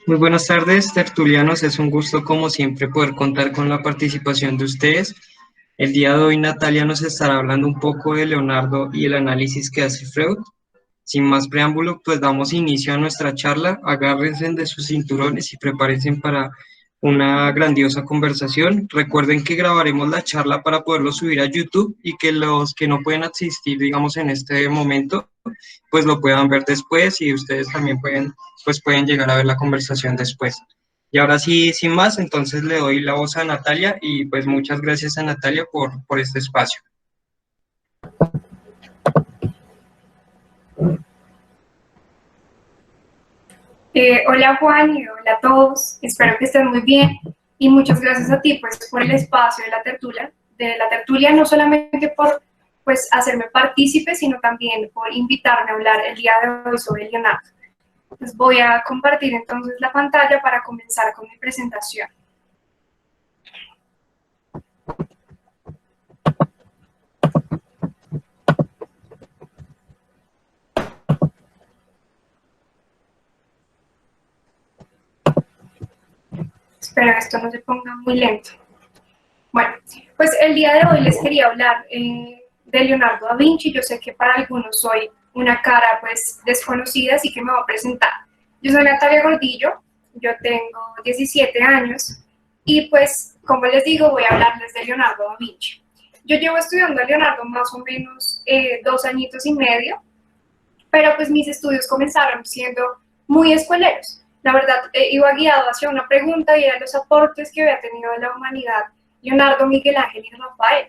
Muy buenas tardes, tertulianos. Es un gusto, como siempre, poder contar con la participación de ustedes. El día de hoy, Natalia nos estará hablando un poco de Leonardo y el análisis que hace Freud. Sin más preámbulo, pues damos inicio a nuestra charla. Agárrense de sus cinturones y prepárense para una grandiosa conversación. Recuerden que grabaremos la charla para poderlo subir a YouTube y que los que no pueden asistir, digamos, en este momento, pues lo puedan ver después y ustedes también pueden llegar a ver la conversación después. Y ahora sí, sin más, entonces le doy la voz a Natalia y pues muchas gracias a Natalia por este espacio. Hola Juan y hola a todos, espero que estén muy bien y muchas gracias a ti pues por el espacio de la tertulia no solamente por pues hacerme partícipe, sino también por invitarme a hablar el día de hoy sobre Leonardo. Pues voy a compartir entonces la pantalla para comenzar con mi presentación. Espero que esto no se ponga muy lento. Bueno, pues el día de hoy les quería hablar de Leonardo da Vinci. Yo sé que para algunos soy una cara pues desconocida, así que me voy a presentar. Yo soy Natalia Gordillo, yo tengo 17 años y pues como les digo voy a hablarles de Leonardo da Vinci. Yo llevo estudiando a Leonardo más o menos 2 añitos y medio, pero pues mis estudios comenzaron siendo muy escueleros. La verdad, iba guiado hacia una pregunta y eran los aportes que había tenido la humanidad Leonardo, Miguel Ángel y Rafael.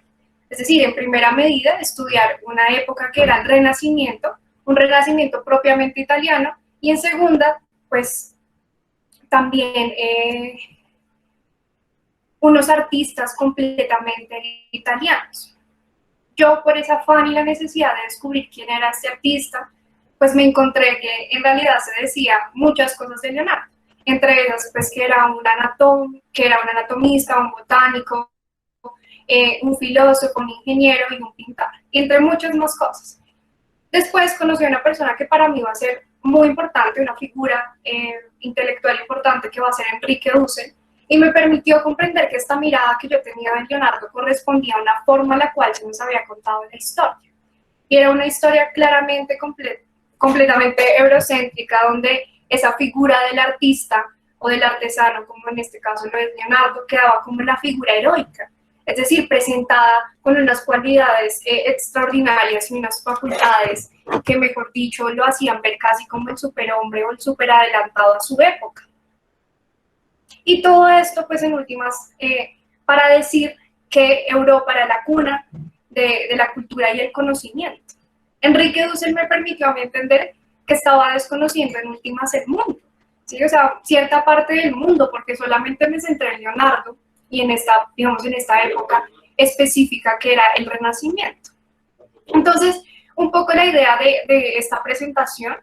Es decir, en primera medida, estudiar una época que era el Renacimiento, un Renacimiento propiamente italiano, y en segunda, pues también unos artistas completamente italianos. Yo, por ese afán y la necesidad de descubrir quién era este artista, pues me encontré que en realidad se decía muchas cosas de Leonardo, entre ellas pues que era un anatomista, un botánico, un filósofo, un ingeniero y un pintor, y entre muchas más cosas. Después conocí a una persona que para mí va a ser muy importante, una figura intelectual importante que va a ser Enrique Dussel, y me permitió comprender que esta mirada que yo tenía de Leonardo correspondía a una forma en la cual se nos había contado la historia. Y era una historia claramente completamente eurocéntrica, donde esa figura del artista o del artesano, como en este caso lo es Leonardo, quedaba como la figura heroica, es decir, presentada con unas cualidades extraordinarias y unas facultades que, mejor dicho, lo hacían ver casi como el superhombre o el superadelantado a su época. Y todo esto, pues en últimas, para decir que Europa era la cuna de la cultura y el conocimiento. Enrique Dussel me permitió a mí entender que estaba desconociendo en últimas el mundo, ¿sí? O sea, cierta parte del mundo, porque solamente me centré en Leonardo y en esta, digamos, en esta época específica que era el Renacimiento. Entonces, un poco la idea de esta presentación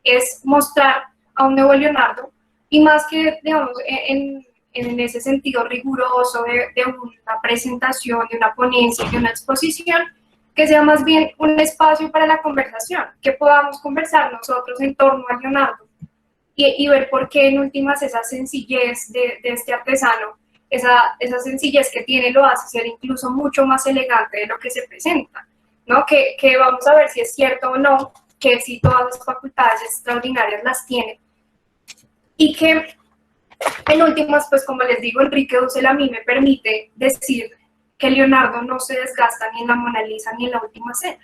es mostrar a un nuevo Leonardo y más que, digamos, en ese sentido riguroso de una presentación, de una ponencia, de una exposición, que sea más bien un espacio para la conversación, que podamos conversar nosotros en torno a Leonardo y ver por qué en últimas esa sencillez de este artesano, esa sencillez que tiene lo hace ser incluso mucho más elegante de lo que se presenta, ¿no? Que vamos a ver si es cierto o no, que si todas las facultades extraordinarias las tiene y que en últimas, pues como les digo, Enrique Dussel a mí me permite decir que Leonardo no se desgasta ni en la Mona Lisa ni en la Última Cena.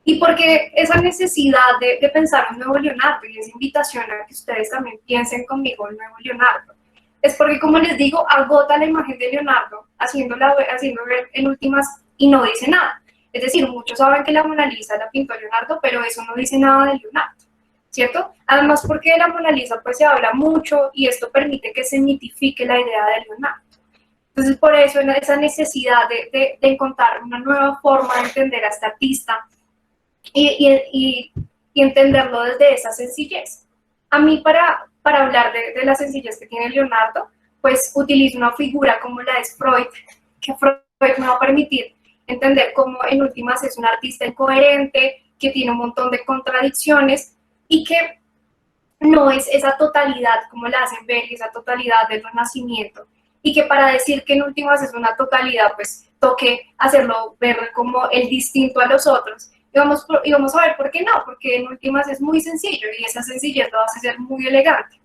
Y porque esa necesidad de pensar un nuevo Leonardo y esa invitación a que ustedes también piensen conmigo el nuevo Leonardo, es porque, como les digo, agota la imagen de Leonardo haciendo ver en últimas y no dice nada. Es decir, muchos saben que la Mona Lisa la pintó Leonardo, pero eso no dice nada de Leonardo, ¿cierto? Además, porque de la Mona Lisa pues se habla mucho y esto permite que se mitifique la idea de Leonardo. Entonces, por eso esa necesidad de encontrar una nueva forma de entender a este artista y entenderlo desde esa sencillez. A mí, para hablar de la sencillez que tiene Leonardo, pues utilizo una figura como la de Freud, que Freud me va a permitir entender cómo en últimas es un artista incoherente, que tiene un montón de contradicciones y que no es esa totalidad como la hacen ver, esa totalidad del Renacimiento, y que para decir que en últimas es una totalidad, pues toque hacerlo ver como el distinto a los otros. Y vamos a ver por qué no, porque en últimas es muy sencillo y esa sencillez lo hace ser muy elegante.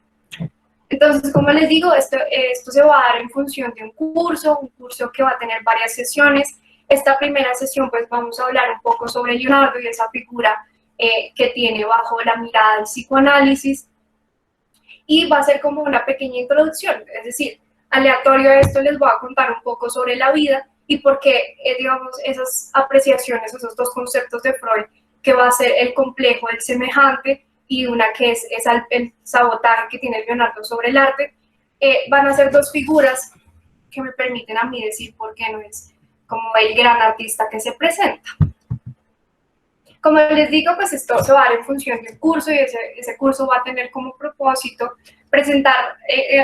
Entonces, como les digo, esto se va a dar en función de un curso que va a tener varias sesiones. Esta primera sesión, pues vamos a hablar un poco sobre Leonardo y esa figura que tiene bajo la mirada del psicoanálisis. Y va a ser como una pequeña introducción, es decir, aleatorio a esto les voy a contar un poco sobre la vida y por qué, digamos, esas apreciaciones, esos dos conceptos de Freud, que va a ser el complejo del semejante y una que es el sabotaje que tiene Leonardo sobre el arte, van a ser dos figuras que me permiten a mí decir por qué no es como el gran artista que se presenta. Como les digo, pues esto se va a dar en función de un curso y ese curso va a tener como propósito presentar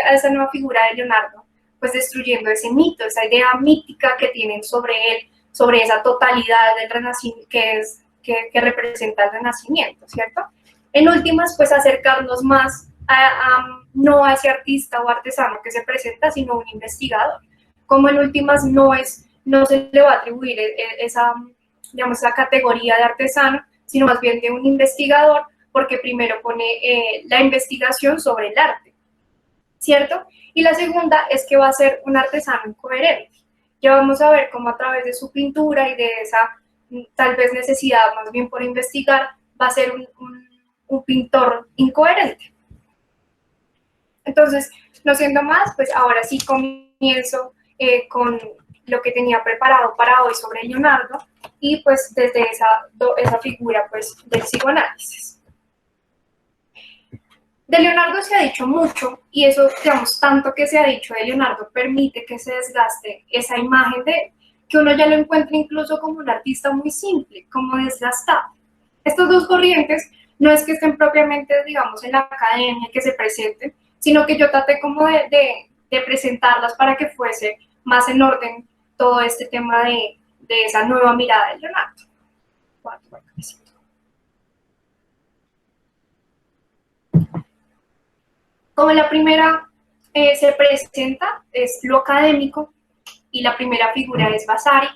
a esa nueva figura de Leonardo, pues destruyendo ese mito, esa idea mítica que tienen sobre él, sobre esa totalidad del renacimiento que representa el Renacimiento, ¿cierto? En últimas, pues acercarnos más no a ese artista o artesano que se presenta, sino a un investigador. Como en últimas no se le va a atribuir esa, digamos, la categoría de artesano, sino más bien de un investigador, porque primero pone la investigación sobre el arte, ¿cierto? Y la segunda es que va a ser un artesano incoherente. Ya vamos a ver cómo a través de su pintura y de esa tal vez necesidad más bien por investigar, va a ser un pintor incoherente. Entonces, no siendo más, pues ahora sí comienzo con lo que tenía preparado para hoy sobre Leonardo y pues desde esa figura pues del psicoanálisis. De Leonardo se ha dicho mucho y eso, digamos, tanto que se ha dicho de Leonardo permite que se desgaste esa imagen de que uno ya lo encuentra incluso como un artista muy simple, como desgastado. Estas dos corrientes no es que estén propiamente, digamos, en la academia que se presenten, sino que yo traté como de presentarlas para que fuese más en orden todo este tema de esa nueva mirada de Leonardo. Como la primera se presenta, es lo académico, y la primera figura es Vasari,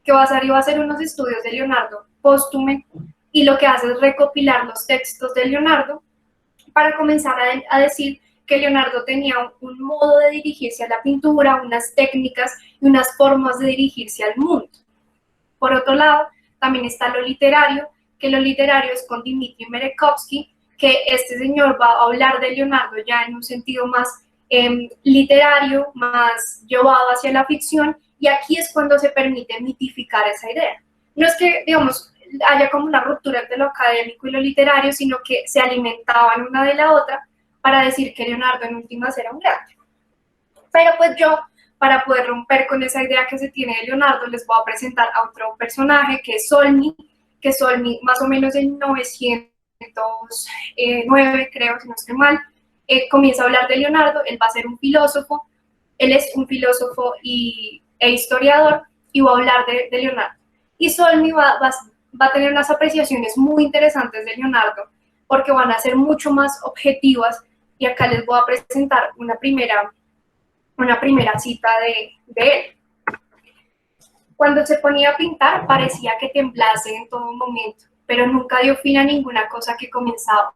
que Vasari va a hacer unos estudios de Leonardo póstume, y lo que hace es recopilar los textos de Leonardo para comenzar a decir que Leonardo tenía un modo de dirigirse a la pintura, unas técnicas y unas formas de dirigirse al mundo. Por otro lado, también está lo literario, que lo literario es con Dmitri Merezhkovsky, que este señor va a hablar de Leonardo ya en un sentido más literario, más llevado hacia la ficción, y aquí es cuando se permite mitificar esa idea. No es que, digamos, haya como una ruptura entre lo académico y lo literario, sino que se alimentaban una de la otra para decir que Leonardo en últimas era un grande. Pero pues yo, para poder romper con esa idea que se tiene de Leonardo, les voy a presentar a otro personaje que es Solmi, más o menos en 909, creo, si no estoy mal, comienza a hablar de Leonardo. Él va a ser un filósofo, él es un filósofo e historiador, y va a hablar de Leonardo. Y Solmi va a tener unas apreciaciones muy interesantes de Leonardo, porque van a ser mucho más objetivas, y acá les voy a presentar una primera cita de él. Cuando se ponía a pintar parecía que temblase en todo momento, pero nunca dio fin a ninguna cosa que comenzaba,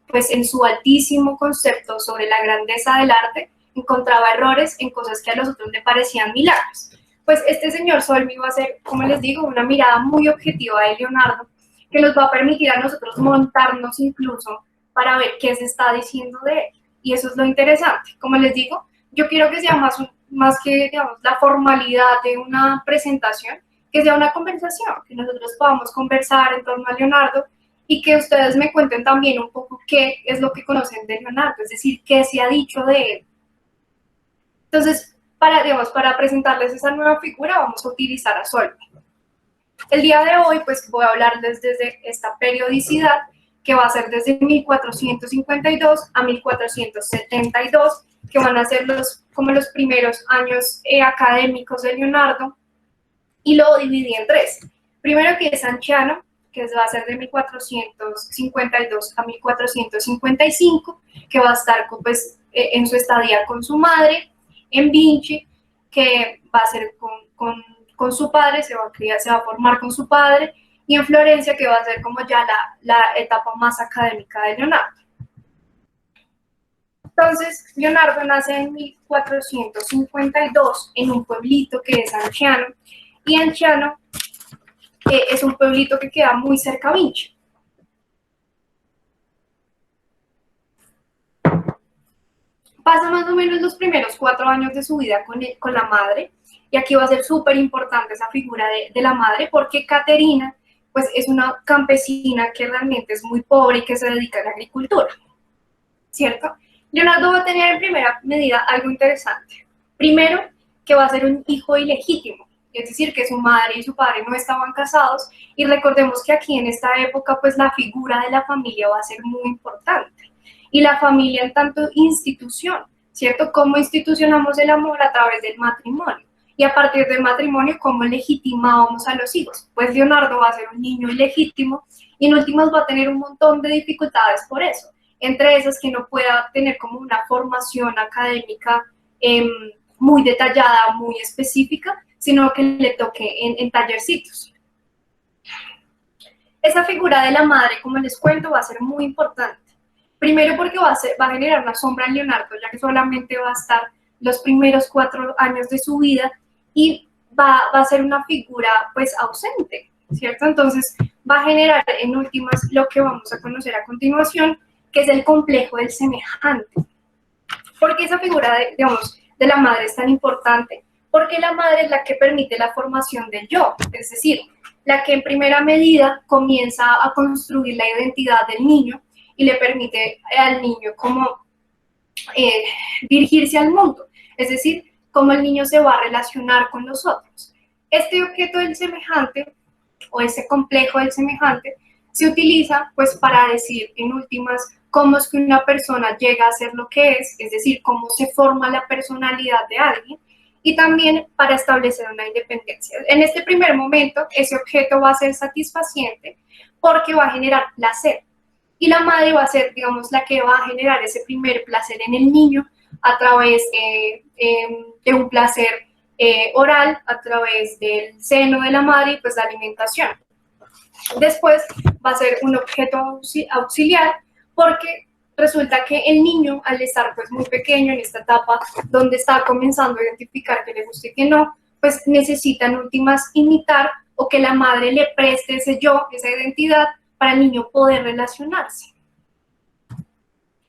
pues en su altísimo concepto sobre la grandeza del arte encontraba errores en cosas que a los otros le parecían milagros. Pues este señor Solmi va a ser, como les digo, una mirada muy objetiva de Leonardo, que nos va a permitir a nosotros montarnos incluso para ver qué se está diciendo de él. Y eso es lo interesante. Como les digo, yo quiero que sea más que, digamos, la formalidad de una presentación, que sea una conversación, que nosotros podamos conversar en torno a Leonardo y que ustedes me cuenten también un poco qué es lo que conocen de Leonardo, es decir, qué se ha dicho de él. Entonces, para presentarles esa nueva figura, vamos a utilizar a Solmi. El día de hoy, pues voy a hablarles desde esta periodicidad, que va a ser desde 1452 a 1472, que van a ser como los primeros años académicos de Leonardo, y lo dividí en tres. Primero, que es Anciano, que va a ser de 1452 a 1455, que va a estar pues, en su estadía con su madre, en Vinci, que va a ser con su padre, se va a formar con su padre, y en Florencia, que va a ser como ya la etapa más académica de Leonardo. Entonces, Leonardo nace en 1452 en un pueblito que es Anciano, y Anciano es un pueblito que queda muy cerca a Vinci. Pasa más o menos los primeros 4 años de su vida con la madre, y aquí va a ser súper importante esa figura de la madre, porque Caterina pues, es una campesina que realmente es muy pobre y que se dedica a la agricultura, ¿cierto? Leonardo va a tener en primera medida algo interesante. Primero, que va a ser un hijo ilegítimo, es decir, que su madre y su padre no estaban casados, y recordemos que aquí en esta época pues la figura de la familia va a ser muy importante, y la familia en tanto institución, ¿cierto? ¿Cómo institucionamos el amor? A través del matrimonio, y a partir del matrimonio, ¿cómo legitimábamos a los hijos? Pues Leonardo va a ser un niño ilegítimo, y en últimas va a tener un montón de dificultades por eso, entre esas que no pueda tener como una formación académica muy detallada, muy específica, sino que le toque en tallercitos. Esa figura de la madre, como les cuento, va a ser muy importante. Primero porque va a generar una sombra en Leonardo, ya que solamente va a estar los primeros 4 años de su vida, y va a ser una figura pues ausente, ¿cierto? Entonces va a generar en últimas lo que vamos a conocer a continuación, que es el complejo del semejante. ¿Por qué esa figura de la madre es tan importante? Porque la madre es la que permite la formación del yo, es decir, la que en primera medida comienza a construir la identidad del niño y le permite al niño como dirigirse al mundo, es decir, cómo el niño se va a relacionar con los otros. Este objeto del semejante, o ese complejo del semejante, se utiliza pues para decir en últimas cómo es que una persona llega a ser lo que es decir, cómo se forma la personalidad de alguien, y también para establecer una independencia. En este primer momento, ese objeto va a ser satisfaciente porque va a generar placer, y la madre va a ser, digamos, la que va a generar ese primer placer en el niño a través de un placer oral, a través del seno de la madre y pues la alimentación. Después va a ser un objeto auxiliar porque resulta que el niño, al estar pues muy pequeño en esta etapa donde está comenzando a identificar qué le gusta y qué no, pues necesita en últimas imitar o que la madre le preste ese yo, esa identidad, para el niño poder relacionarse.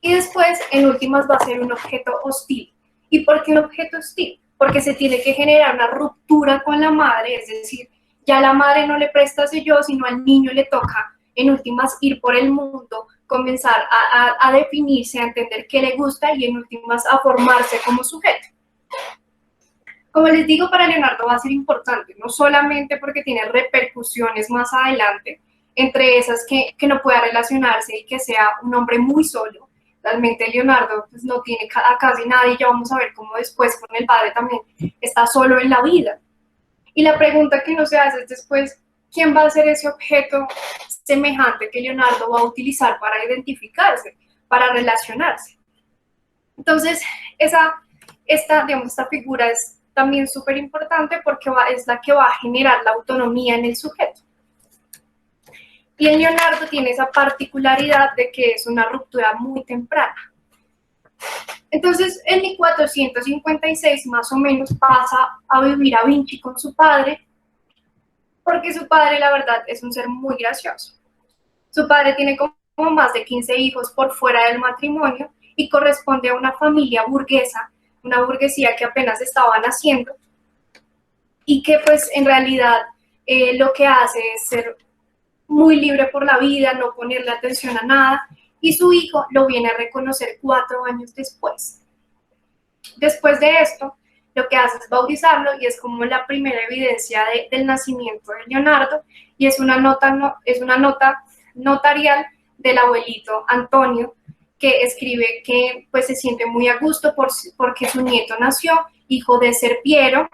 Y después, en últimas, va a ser un objeto hostil. ¿Y por qué un objeto hostil? Porque se tiene que generar una ruptura con la madre, es decir, ya la madre no le presta ese yo, sino al niño le toca, en últimas, ir por el mundo, comenzar a definirse, a entender qué le gusta y en últimas a formarse como sujeto. Como les digo, para Leonardo va a ser importante, no solamente porque tiene repercusiones más adelante, entre esas que no pueda relacionarse y que sea un hombre muy solo. Realmente Leonardo pues, no tiene a casi nadie, ya vamos a ver cómo después con el padre también está solo en la vida. Y la pregunta que no se hace es después, ¿quién va a ser ese objeto semejante que Leonardo va a utilizar para identificarse, para relacionarse? Entonces, esta figura es también súper importante porque es la que va a generar la autonomía en el sujeto. Y en Leonardo tiene esa particularidad de que es una ruptura muy temprana. Entonces, en 1456 más o menos pasa a vivir a Vinci con su padre, porque su padre, la verdad, es un ser muy gracioso. Su padre tiene como más de 15 hijos por fuera del matrimonio y corresponde a una familia burguesa, una burguesía que apenas estaba naciendo y que pues en realidad lo que hace es ser muy libre por la vida, no ponerle atención a nada, y su hijo lo viene a reconocer 4 años después. Después de esto, lo que hace es bautizarlo y es como la primera evidencia del nacimiento de Leonardo, y es una nota notarial del abuelito Antonio, que escribe que pues se siente muy a gusto porque su nieto nació, hijo de Ser Piero,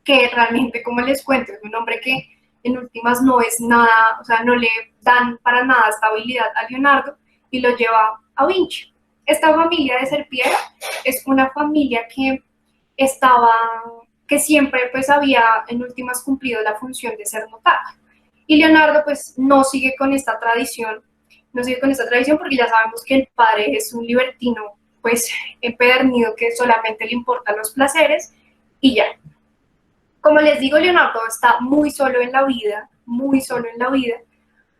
que realmente, como les cuento, es un hombre que en últimas no es nada, o sea, no le dan para nada estabilidad a Leonardo y lo lleva a Vinci. Esta familia de Serpiera es una familia que siempre pues había en últimas cumplido la función de ser notable. Y Leonardo pues no sigue con esta tradición, porque ya sabemos que el padre es un libertino pues empedernido que solamente le importan los placeres y ya. Como les digo, Leonardo está muy solo en la vida,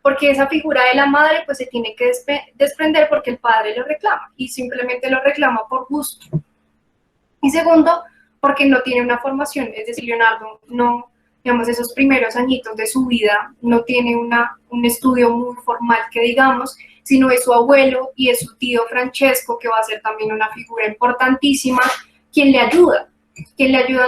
porque esa figura de la madre pues se tiene que desprender porque el padre lo reclama y simplemente lo reclama por gusto. Y segundo, porque no tiene una formación, es decir, Leonardo no, digamos, esos primeros añitos de su vida no tiene un estudio muy formal que digamos, sino es su abuelo y es su tío Francesco, que va a ser también una figura importantísima, quien le ayuda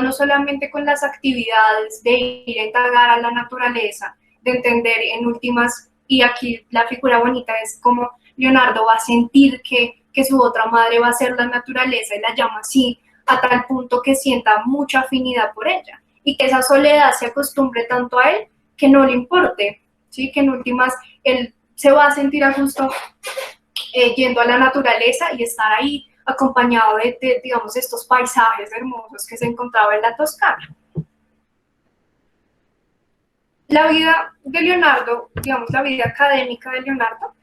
no solamente con las actividades de ir a indagar a la naturaleza, de entender en últimas, y aquí la figura bonita es como Leonardo va a sentir que su otra madre va a ser la naturaleza y la llama así, a tal punto que sienta mucha afinidad por ella y que esa soledad se acostumbre tanto a él que no le importe, ¿sí? Que en últimas él se va a sentir a gusto yendo a la naturaleza y estar ahí acompañado de, digamos, estos paisajes hermosos que se encontraba en la Toscana. La vida de Leonardo, digamos, la vida académica de Leonardo,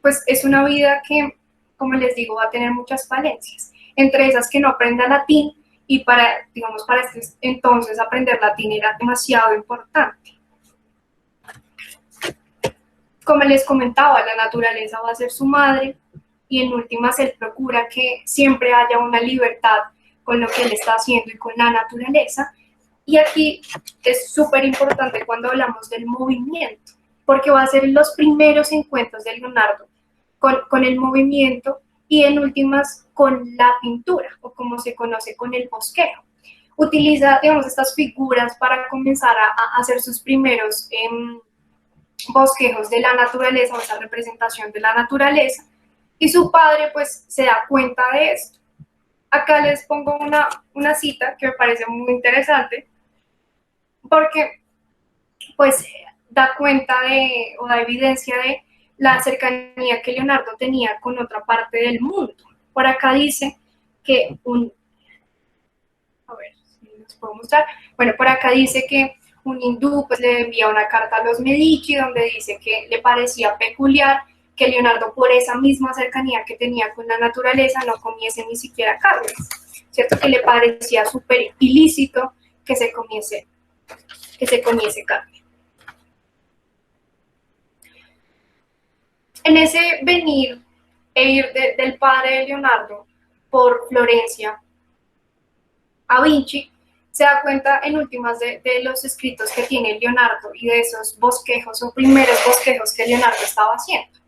pues es una vida que, como les digo, va a tener muchas falencias. Entre esas que no aprenda latín y digamos, para este entonces aprender latín era demasiado importante. Como les comentaba, la naturaleza va a ser su madre y en últimas él procura que siempre haya una libertad con lo que él está haciendo y con la naturaleza. Y aquí es súper importante cuando hablamos del movimiento, porque va a ser los primeros encuentros de Leonardo con el movimiento y en últimas con la pintura, o como se conoce con el bosquejo. Utiliza, digamos, estas figuras para comenzar a hacer sus primeros bosquejos de la naturaleza, o esa representación de la naturaleza, y su padre pues se da cuenta de esto. Acá les pongo una cita que me parece muy interesante, porque pues da cuenta o da evidencia de la cercanía que Leonardo tenía con otra parte del mundo. Por acá dice que a ver si les puedo mostrar, bueno, por acá dice que un hindú pues le envía una carta a los Medici donde dice que le parecía peculiar que Leonardo, por esa misma cercanía que tenía con la naturaleza, no comiese ni siquiera carne, ¿cierto? Que le parecía súper ilícito que se comiese carne. En ese venir e ir del padre de Leonardo por Florencia a Vinci, se da cuenta en últimas de los escritos que tiene Leonardo y de esos bosquejos o primeros bosquejos que Leonardo estaba haciendo.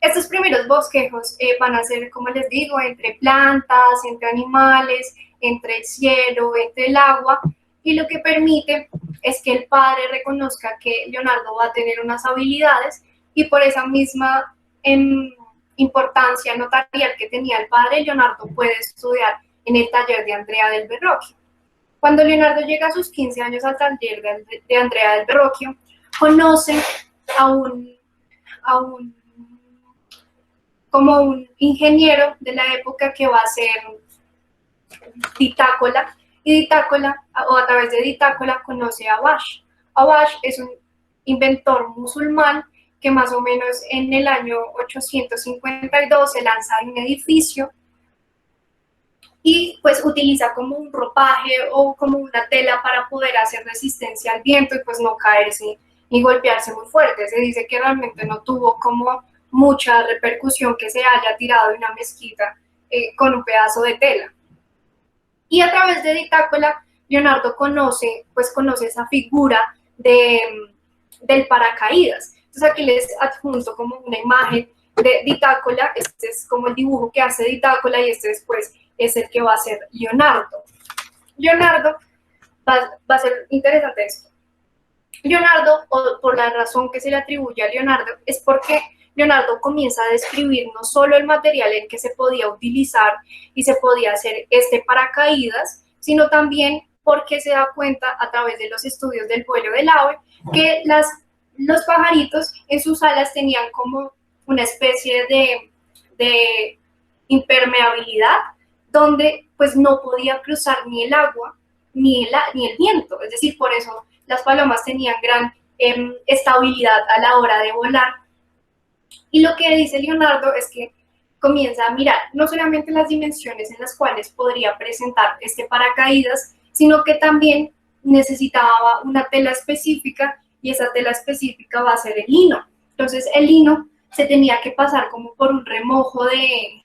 Estos primeros bosquejos van a ser, como les digo, entre plantas, entre animales, entre el cielo, entre el agua, y lo que permite es que el padre reconozca que Leonardo va a tener unas habilidades y por esa misma importancia notarial que tenía el padre, Leonardo puede estudiar en el taller de Andrea del Verrocchio. Cuando Leonardo llega a sus 15 años al taller de Andrea del Verrocchio, conoce como un ingeniero de la época que va a ser Ditácola, y Ditácola, o a través de Ditácola, conoce a Abash. Abash es un inventor musulmán que más o menos en el año 852 se lanza en un edificio y pues utiliza como un ropaje o como una tela para poder hacer resistencia al viento y pues no caerse ni golpearse muy fuerte. Se dice que realmente no tuvo como mucha repercusión que se haya tirado de una mezquita con un pedazo de tela. Y a través de Ditácola, Leonardo conoce esa figura del paracaídas. Entonces aquí les adjunto como una imagen de Ditácola. Este es como el dibujo que hace Ditácola y este después es el que va a hacer Leonardo. Leonardo, va a ser interesante esto. Leonardo, o por la razón que se le atribuye a Leonardo, es porque Leonardo comienza a describir no solo el material en que se podía utilizar y se podía hacer este paracaídas, sino también porque se da cuenta a través de los estudios del vuelo del ave que los pajaritos en sus alas tenían como una especie de impermeabilidad donde pues no podía cruzar ni el agua ni el viento, es decir, por eso las palomas tenían gran estabilidad a la hora de volar. Y lo que dice Leonardo es que comienza a mirar no solamente las dimensiones en las cuales podría presentar este paracaídas, sino que también necesitaba una tela específica y esa tela específica va a ser el lino. Entonces el lino se tenía que pasar como por un remojo de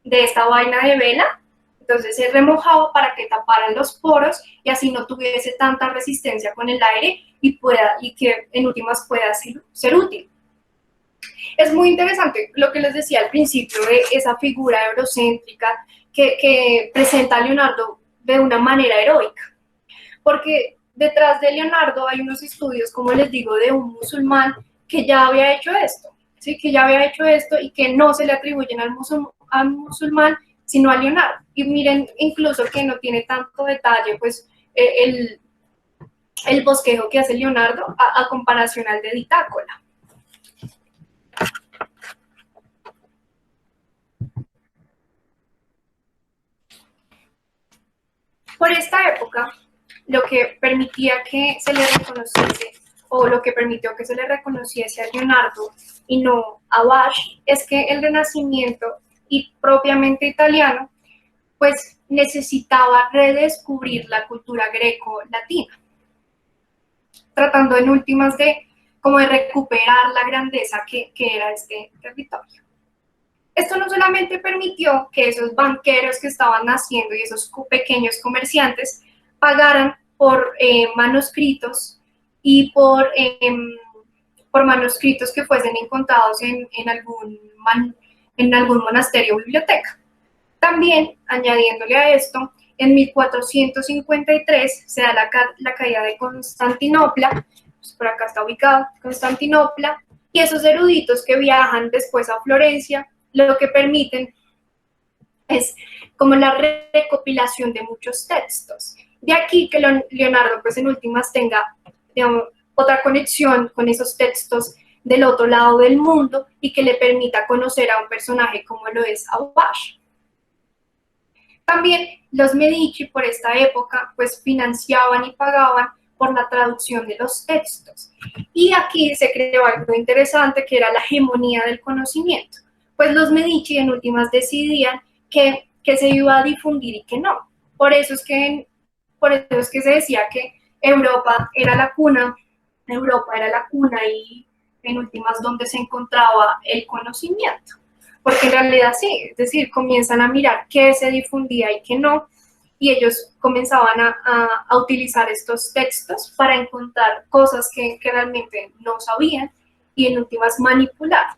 esta vaina de vela, entonces se remojaba para que taparan los poros y así no tuviese tanta resistencia con el aire y que en últimas pueda ser útil. Es muy interesante lo que les decía al principio de esa figura eurocéntrica que presenta a Leonardo de una manera heroica, porque detrás de Leonardo hay unos estudios, como les digo, de un musulmán que ya había hecho esto, ¿sí? Que ya había hecho esto y que no se le atribuyen al musulmán, sino a Leonardo. Y miren, incluso que no tiene tanto detalle, pues el bosquejo que hace Leonardo a comparación al de Ditácola. Por esta época, lo que permitía que se le reconociese, o lo que permitió que se le reconociese a Leonardo y no a Basch, es que el Renacimiento, y propiamente italiano, pues necesitaba redescubrir la cultura greco-latina, tratando en últimas de recuperar la grandeza que era este territorio. Esto no solamente permitió que esos banqueros que estaban naciendo y esos pequeños comerciantes pagaran por manuscritos y por manuscritos que fuesen encontrados en algún monasterio o biblioteca. También, añadiéndole a esto, en 1453 se da la caída de Constantinopla, pues por acá está ubicado Constantinopla, y esos eruditos que viajan después a Florencia, lo que permiten es como la recopilación de muchos textos. De aquí que Leonardo, pues en últimas, tenga, digamos, otra conexión con esos textos del otro lado del mundo y que le permita conocer a un personaje como lo es Basch. También los Medici por esta época pues financiaban y pagaban por la traducción de los textos. Y aquí se creó algo interesante que era la hegemonía del conocimiento. Pues los Medici en últimas decidían que se iba a difundir y que no. Por eso es que se decía que Europa era la cuna y en últimas donde se encontraba el conocimiento. Porque en realidad sí, es decir, comienzan a mirar qué se difundía y qué no, y ellos comenzaban a utilizar estos textos para encontrar cosas que realmente no sabían y en últimas manipular.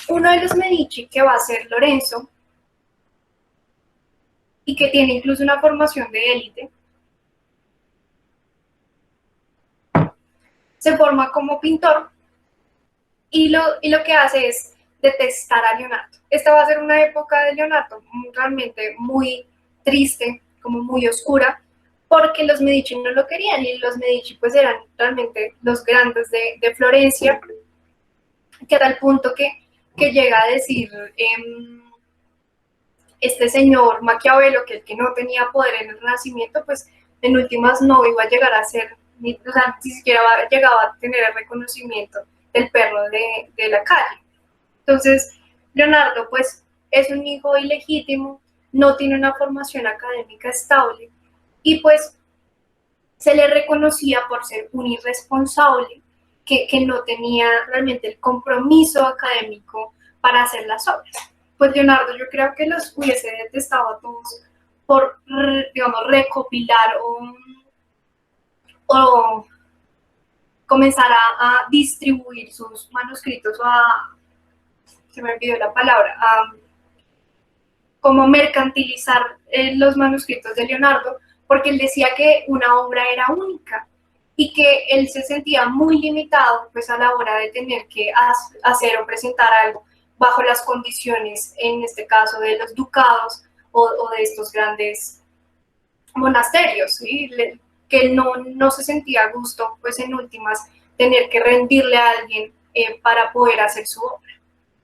Uno de los Medici, que va a ser Lorenzo, y que tiene incluso una formación de élite, se forma como pintor y lo que hace es detestar a Leonardo. Esta va a ser una época de Leonardo realmente muy triste, como muy oscura, porque los Medici no lo querían y los Medici pues eran realmente los grandes de Florencia, que era el punto que llega a decir este señor Maquiavelo, que el que no tenía poder en el Renacimiento, pues en últimas no iba a llegar a ser, ni siquiera llegaba a tener el reconocimiento del perro de la calle. Entonces, Leonardo, pues, es un hijo ilegítimo, no tiene una formación académica estable y, pues, se le reconocía por ser un irresponsable que no tenía realmente el compromiso académico para hacer las obras. Pues Leonardo yo creo que los hubiese detestado a todos por, digamos, recopilar o comenzar a distribuir sus manuscritos se me olvidó la palabra, como mercantilizar los manuscritos de Leonardo, porque él decía que una obra era única y que él se sentía muy limitado pues a la hora de tener que hacer o presentar algo bajo las condiciones, en este caso, de los ducados o de estos grandes monasterios, ¿sí? Que él no se sentía a gusto, pues en últimas, tener que rendirle a alguien para poder hacer su obra.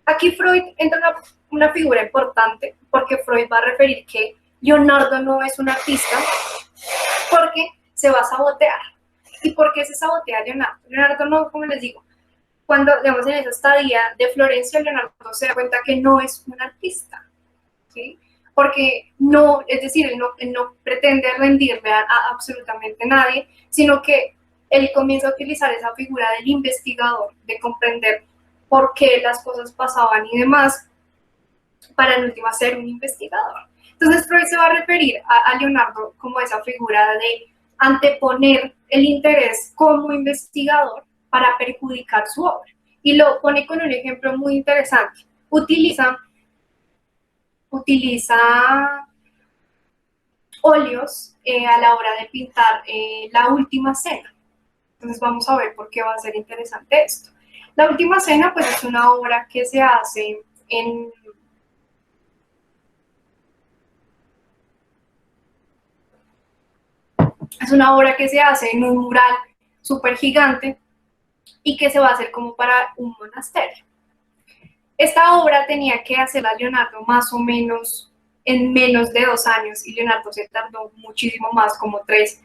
Aquí Freud entra una figura importante, porque Freud va a referir que Leonardo no es un artista, porque se va a sabotear. ¿Y por qué se sabotea Leonardo? Leonardo no, como les digo, cuando, digamos, en esa estadía de Florencia, Leonardo se da cuenta que no es un artista, ¿sí? Porque no, es decir, él no pretende rendirle a absolutamente nadie, sino que él comienza a utilizar esa figura del investigador, de comprender por qué las cosas pasaban y demás, para en última ser un investigador. Entonces Freud se va a referir a Leonardo como esa figura de anteponer el interés como investigador para perjudicar su obra. Y lo pone con un ejemplo muy interesante. Utiliza óleos a la hora de pintar la Última Cena. Entonces vamos a ver por qué va a ser interesante esto. La Última Cena pues es una obra que se hace en un mural súper gigante y que se va a hacer como para un monasterio. Esta obra tenía que hacerla Leonardo más o menos en menos de 2 años y Leonardo se tardó muchísimo más, como 3,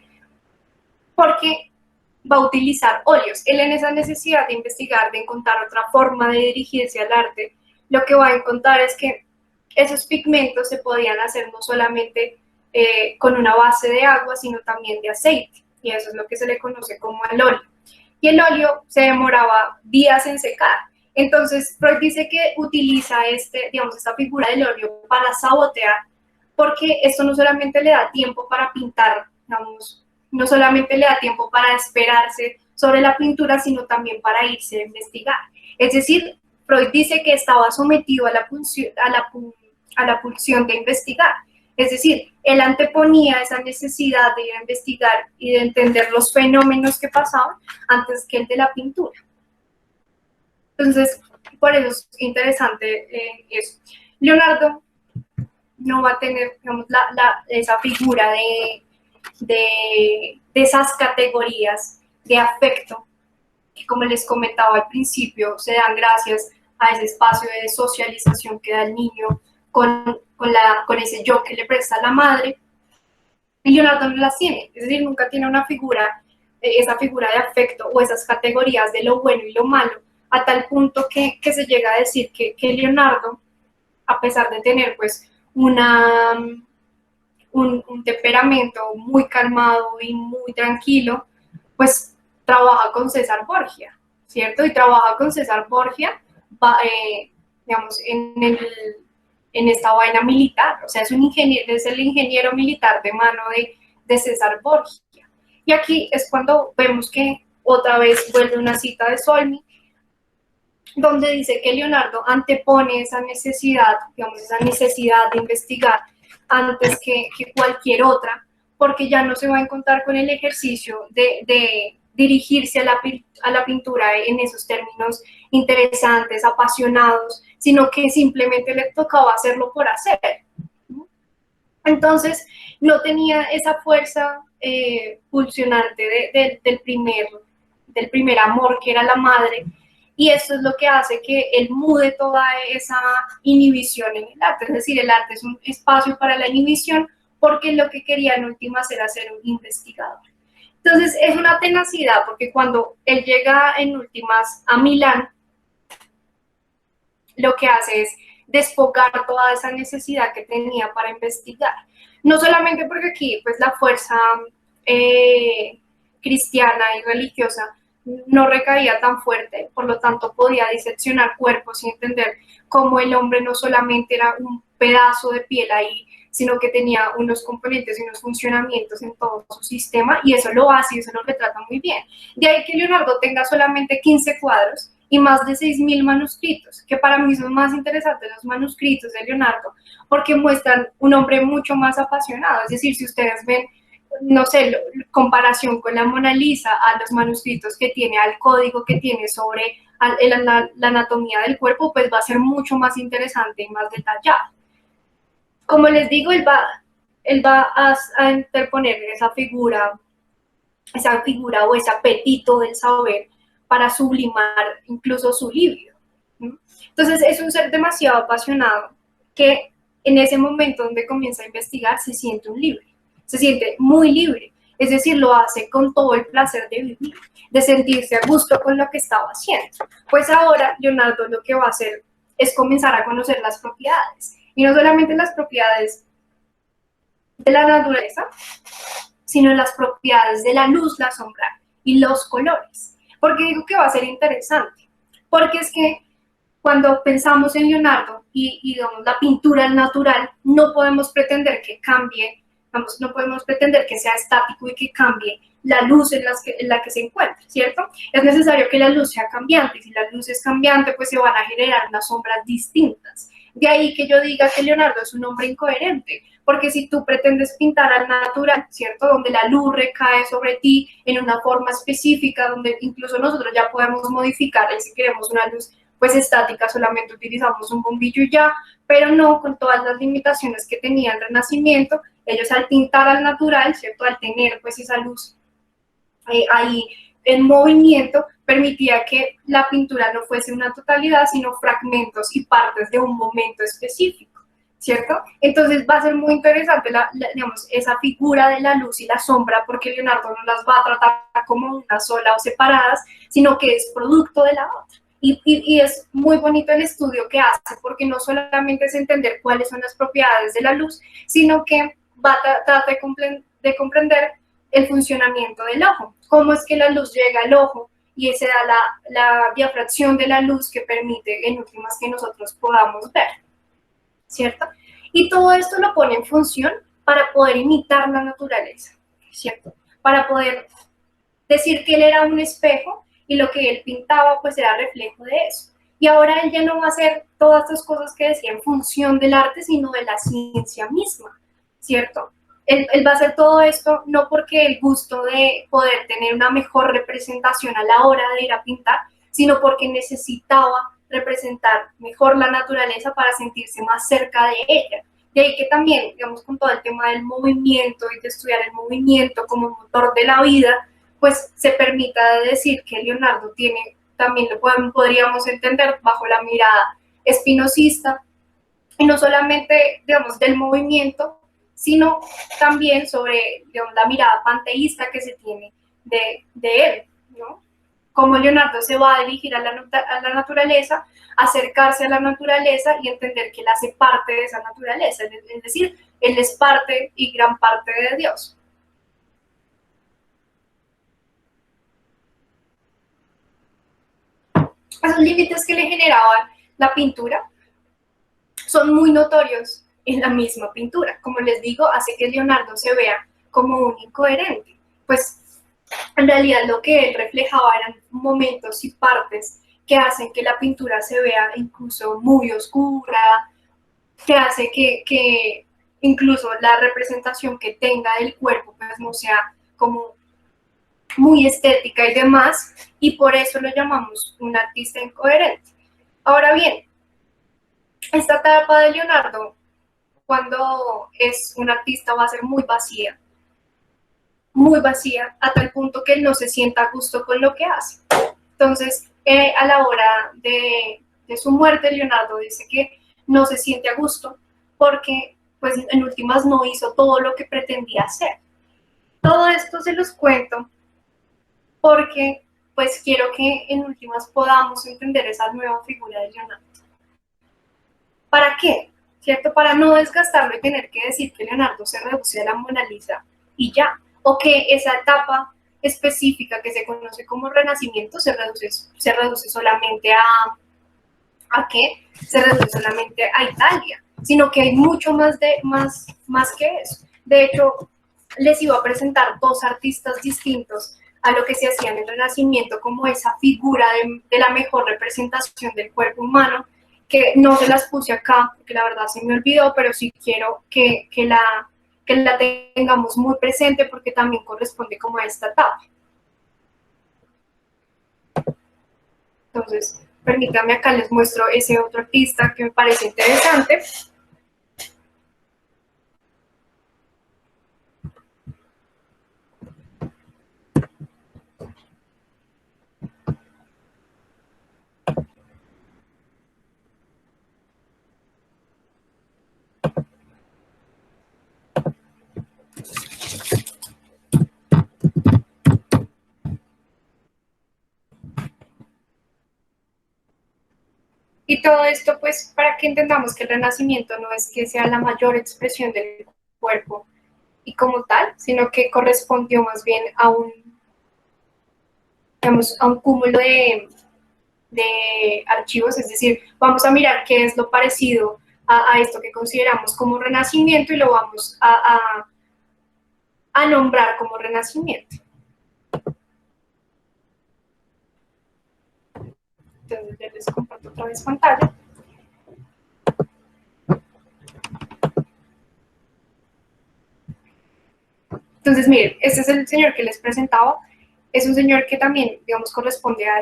porque va a utilizar óleos. Él en esa necesidad de investigar, de encontrar otra forma de dirigirse al arte, lo que va a encontrar es que esos pigmentos se podían hacer no solamente con una base de agua, sino también de aceite, y eso es lo que se le conoce como el óleo. Y el óleo se demoraba días en secar. Entonces, Freud dice que utiliza esta figura del óleo para sabotear, porque esto no solamente le da tiempo para pintar, digamos, no solamente le da tiempo para esperarse sobre la pintura, sino también para irse a investigar. Es decir, Freud dice que estaba sometido a la pulsión de investigar. Es decir, él anteponía esa necesidad de ir a investigar y de entender los fenómenos que pasaban antes que el de la pintura. Entonces, por eso es interesante eso. Leonardo no va a tener, digamos, esa figura de esas categorías de afecto que, como les comentaba al principio, se dan gracias a ese espacio de socialización que da el niño con ese yo que le presta la madre. Y Leonardo no las tiene, es decir, nunca tiene una figura, esa figura de afecto o esas categorías de lo bueno y lo malo, a tal punto que se llega a decir que Leonardo, a pesar de tener pues un temperamento muy calmado y muy tranquilo, pues trabaja con César Borgia, ¿cierto? Y trabaja con César Borgia, digamos, en esta vaina militar, o sea, es el ingeniero militar de mano de César Borgia. Y aquí es cuando vemos que otra vez vuelve una cita de Solmi, donde dice que Leonardo antepone esa necesidad, digamos, esa necesidad de investigar antes que cualquier otra, porque ya no se va a encontrar con el ejercicio de dirigirse a la pintura en esos términos interesantes, apasionados, sino que simplemente le tocaba hacerlo por hacer. Entonces, no tenía esa fuerza pulsionante del primer amor, que era la madre, y eso es lo que hace que él mude toda esa inhibición en el arte. Es decir, el arte es un espacio para la inhibición, porque lo que quería en últimas era ser un investigador. Entonces, es una tenacidad, porque cuando él llega en últimas a Milán, lo que hace es desfocar toda esa necesidad que tenía para investigar. No solamente porque aquí pues la fuerza cristiana y religiosa no recaía tan fuerte, por lo tanto podía diseccionar cuerpos y entender cómo el hombre no solamente era un pedazo de piel ahí, sino que tenía unos componentes y unos funcionamientos en todo su sistema, y eso lo hace y eso lo retrata muy bien. De ahí que Leonardo tenga solamente 15 cuadros y más de 6.000 manuscritos, que para mí son más interesantes los manuscritos de Leonardo, porque muestran un hombre mucho más apasionado. Es decir, si ustedes ven, no sé, comparación con la Mona Lisa, a los manuscritos que tiene, al código que tiene sobre la anatomía del cuerpo, pues va a ser mucho más interesante y más detallado. Como les digo, él va él va a interponer esa figura o ese apetito del saber para sublimar incluso su libido. Entonces es un ser demasiado apasionado que en ese momento donde comienza a investigar se siente un libre, se siente muy libre, es decir, lo hace con todo el placer de vivir, de sentirse a gusto con lo que estaba haciendo. Pues ahora Leonardo lo que va a hacer es comenzar a conocer las propiedades, y no solamente las propiedades de la naturaleza, sino las propiedades de la luz, la sombra y los colores. ¿Por qué digo que va a ser interesante? Porque es que cuando pensamos en Leonardo y digamos, la pintura natural, no podemos pretender que cambie, no podemos pretender que sea estático y que cambie la luz en la que se encuentra, ¿cierto? Es necesario que la luz sea cambiante, y si la luz es cambiante, pues se van a generar unas sombras distintas. De ahí que yo diga que Leonardo es un hombre incoherente, porque si tú pretendes pintar al natural, ¿cierto? Donde la luz recae sobre ti en una forma específica, donde incluso nosotros ya podemos modificar, y si queremos una luz pues estática, solamente utilizamos un bombillo y ya, pero no con todas las limitaciones que tenía el Renacimiento. Ellos al pintar al natural, ¿cierto? Al tener pues esa luz ahí en movimiento, permitía que la pintura no fuese una totalidad, sino fragmentos y partes de un momento específico, ¿cierto? Entonces va a ser muy interesante digamos, esa figura de la luz y la sombra, porque Leonardo no las va a tratar como una sola o separadas, sino que es producto de la otra. Y es muy bonito el estudio que hace, porque no solamente es entender cuáles son las propiedades de la luz, sino que va a tratar de comprender el funcionamiento del ojo, cómo es que la luz llega al ojo y esa da la diafracción de la luz que permite en últimas que nosotros podamos ver, ¿cierto? Y todo esto lo pone en función para poder imitar la naturaleza, ¿cierto? Para poder decir que él era un espejo y lo que él pintaba pues era reflejo de eso. Y ahora él ya no va a hacer todas estas cosas que decía en función del arte, sino de la ciencia misma, ¿cierto? Él va a hacer todo esto no porque el gusto de poder tener una mejor representación a la hora de ir a pintar, sino porque necesitaba representar mejor la naturaleza para sentirse más cerca de ella. De ahí que también, digamos, con todo el tema del movimiento y de estudiar el movimiento como motor de la vida, pues se permita decir que Leonardo tiene, también lo podríamos entender bajo la mirada espinosista, y no solamente, digamos, del movimiento, sino también sobre, digamos, la mirada panteísta que se tiene de él, ¿no? Cómo Leonardo se va a dirigir a la naturaleza, acercarse a la naturaleza y entender que él hace parte de esa naturaleza, es decir, él es parte y gran parte de Dios. Esos límites que le generaba la pintura son muy notorios en la misma pintura. Como les digo, hace que Leonardo se vea como un incoherente. Pues en realidad lo que él reflejaba eran momentos y partes que hacen que la pintura se vea incluso muy oscura, que hace que incluso la representación que tenga del cuerpo pues no sea como muy estética y demás, y por eso lo llamamos un artista incoherente. Ahora bien, esta etapa de Leonardo, cuando es un artista, va a ser muy vacía, a tal punto que él no se sienta a gusto con lo que hace. Entonces, a la hora de su muerte, Leonardo dice que no se siente a gusto porque, pues, en últimas no hizo todo lo que pretendía hacer. Todo esto se los cuento porque, pues, quiero que en últimas podamos entender esa nueva figura de Leonardo. ¿Para qué? ¿Cierto? Para no desgastarlo y tener que decir que Leonardo se reduce a la Mona Lisa y ya, o que esa etapa específica que se conoce como Renacimiento se reduce solamente ¿a qué? Se reduce solamente a Italia, sino que hay mucho más que eso. De hecho, les iba a presentar dos artistas distintos a lo que se hacía en el Renacimiento como esa figura de la mejor representación del cuerpo humano, que no se las puse acá, porque la verdad se me olvidó, pero sí quiero que la tengamos muy presente porque también corresponde como a esta etapa. Entonces, permítanme acá les muestro ese otro artista que me parece interesante. Y todo esto, pues, para que entendamos que el Renacimiento no es que sea la mayor expresión del cuerpo y como tal, sino que correspondió más bien a un, digamos, a un cúmulo de archivos, es decir, vamos a mirar qué es lo parecido a esto que consideramos como Renacimiento y lo vamos a nombrar como Renacimiento. Entonces, ya les comparto otra vez pantalla. Entonces, miren, este es el señor que les presentaba. Es un señor que también, digamos, corresponde a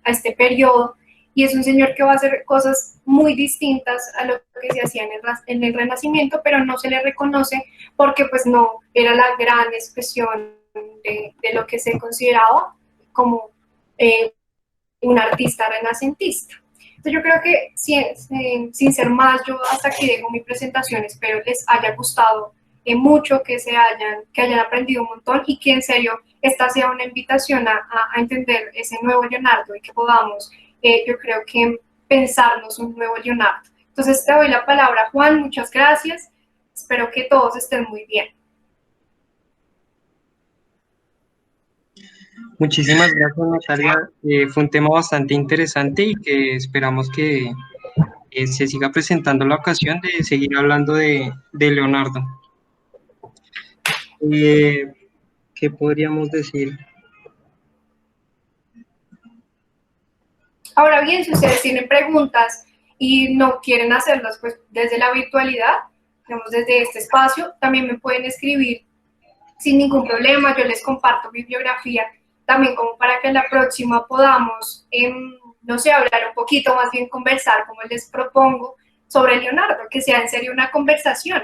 este periodo y es un señor que va a hacer cosas muy distintas a lo que se hacía en el Renacimiento, pero no se le reconoce porque pues no era la gran expresión de lo que se consideraba como un artista renacentista. Entonces yo creo que sin ser más, yo hasta aquí dejo mi presentación, espero les haya gustado mucho, que hayan aprendido un montón y que en serio esta sea una invitación a entender ese nuevo Leonardo y que podamos, yo creo que pensarnos un nuevo Leonardo. Entonces te doy la palabra, Juan, muchas gracias, espero que todos estén muy bien. Muchísimas gracias, Natalia. Fue un tema bastante interesante y que esperamos que se siga presentando la ocasión de seguir hablando de Leonardo. ¿Qué podríamos decir? Ahora bien, si ustedes tienen preguntas y no quieren hacerlas pues desde la virtualidad, digamos desde este espacio, también me pueden escribir sin ningún problema, yo les comparto mi bibliografía también como para que la próxima podamos, no sé, hablar un poquito, más bien conversar, como les propongo, sobre Leonardo, que sea en serio una conversación.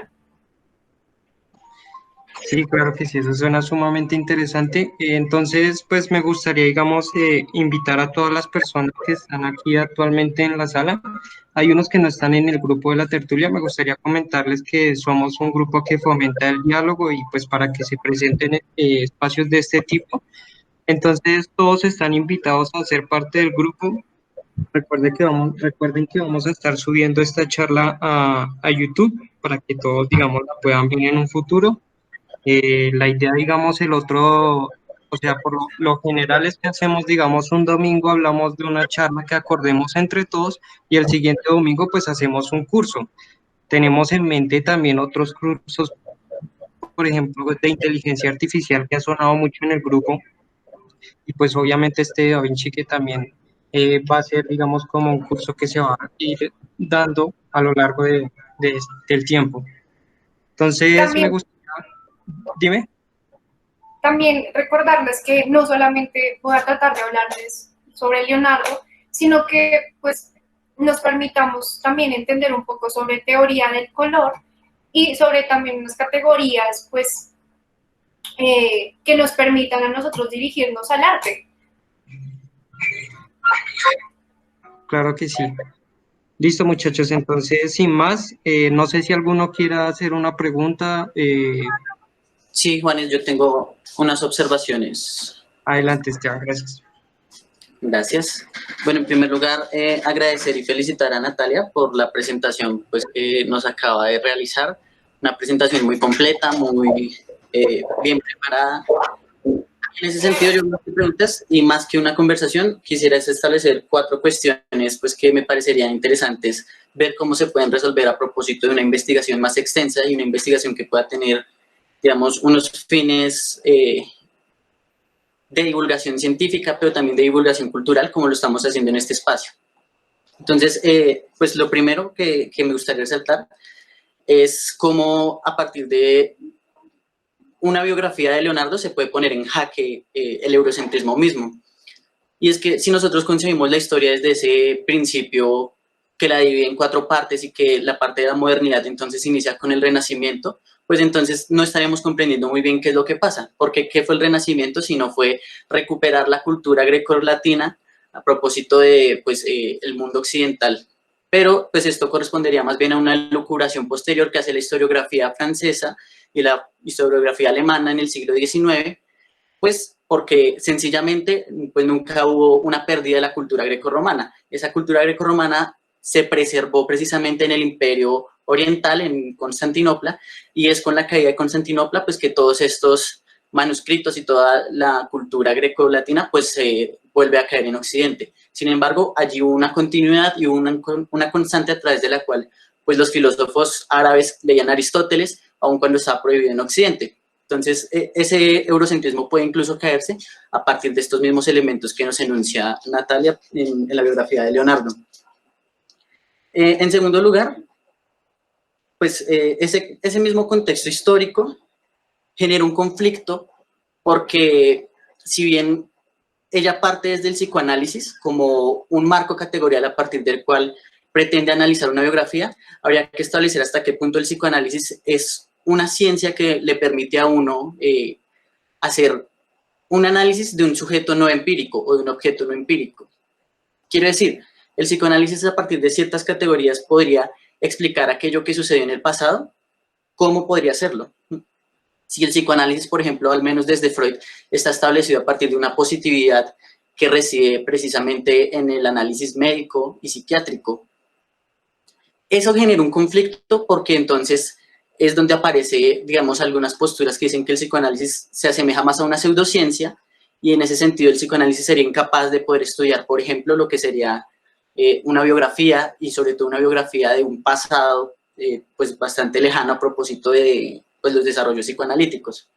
Sí, claro que sí, eso suena sumamente interesante. Entonces, pues me gustaría, digamos, invitar a todas las personas que están aquí actualmente en la sala. Hay unos que no están en el grupo de la tertulia. Me gustaría comentarles que somos un grupo que fomenta el diálogo y pues para que se presenten espacios de este tipo. Entonces, todos están invitados a ser parte del grupo. Recuerden que vamos a estar subiendo esta charla a YouTube para que todos, digamos, la puedan ver en un futuro. La idea, digamos, o sea, por lo general es que hacemos, digamos, un domingo hablamos de una charla que acordemos entre todos y el siguiente domingo pues hacemos un curso. Tenemos en mente también otros cursos, por ejemplo, de inteligencia artificial que ha sonado mucho en el grupo y pues obviamente este de Da Vinci que también va a ser, digamos, como un curso que se va a ir dando a lo largo del tiempo. Entonces, me También, gustaría, dime. también recordarles que no solamente voy a tratar de hablarles sobre Leonardo, sino que pues nos permitamos también entender un poco sobre teoría del color y sobre también unas categorías pues que nos permitan a nosotros dirigirnos al arte. Claro que sí. Listo, muchachos. Entonces, sin más, no sé si alguno quiera hacer una pregunta. Sí, Juanes, yo tengo unas observaciones. Adelante, Esteban. Gracias. Gracias. Bueno, en primer lugar, agradecer y felicitar a Natalia por la presentación pues, que nos acaba de realizar. Una presentación muy completa, muy bien preparada. En ese sentido, yo me hago preguntas y más que una conversación, quisiera establecer 4 cuestiones pues, que me parecerían interesantes ver cómo se pueden resolver a propósito de una investigación más extensa y una investigación que pueda tener, digamos, unos fines de divulgación científica, pero también de divulgación cultural, como lo estamos haciendo en este espacio. Entonces, pues lo primero que me gustaría resaltar es cómo a partir de una biografía de Leonardo se puede poner en jaque el eurocentrismo mismo. Y es que si nosotros concebimos la historia desde ese principio que la divide en 4 partes y que la parte de la modernidad entonces inicia con el Renacimiento, pues entonces no estaremos comprendiendo muy bien qué es lo que pasa. Porque ¿qué fue el Renacimiento si no fue recuperar la cultura greco-latina a propósito de pues, el mundo occidental? Pero pues esto correspondería más bien a una elucubración posterior que hace la historiografía francesa y la historiografía alemana en el siglo XIX, pues porque sencillamente pues nunca hubo una pérdida de la cultura grecorromana. Esa cultura grecorromana se preservó precisamente en el Imperio Oriental, en Constantinopla, y es con la caída de Constantinopla pues que todos estos manuscritos y toda la cultura grecolatina pues se vuelve a caer en Occidente. Sin embargo, allí hubo una continuidad y hubo una constante a través de la cual pues los filósofos árabes leían a Aristóteles, aun cuando estaba prohibido en Occidente. Entonces, ese eurocentrismo puede incluso caerse a partir de estos mismos elementos que nos enuncia Natalia en la biografía de Leonardo. En segundo lugar, pues ese mismo contexto histórico genera un conflicto porque si bien ella parte desde el psicoanálisis como un marco categorial a partir del cual pretende analizar una biografía, habría que establecer hasta qué punto el psicoanálisis es una ciencia que le permite a uno hacer un análisis de un sujeto no empírico o de un objeto no empírico. Quiero decir, el psicoanálisis a partir de ciertas categorías podría explicar aquello que sucedió en el pasado. ¿Cómo podría hacerlo? Si el psicoanálisis, por ejemplo, al menos desde Freud, está establecido a partir de una positividad que reside precisamente en el análisis médico y psiquiátrico, eso genera un conflicto porque entonces es donde aparece, digamos, algunas posturas que dicen que el psicoanálisis se asemeja más a una pseudociencia y en ese sentido el psicoanálisis sería incapaz de poder estudiar, por ejemplo, lo que sería una biografía y sobre todo una biografía de un pasado pues bastante lejano a propósito de pues, los desarrollos psicoanalíticos.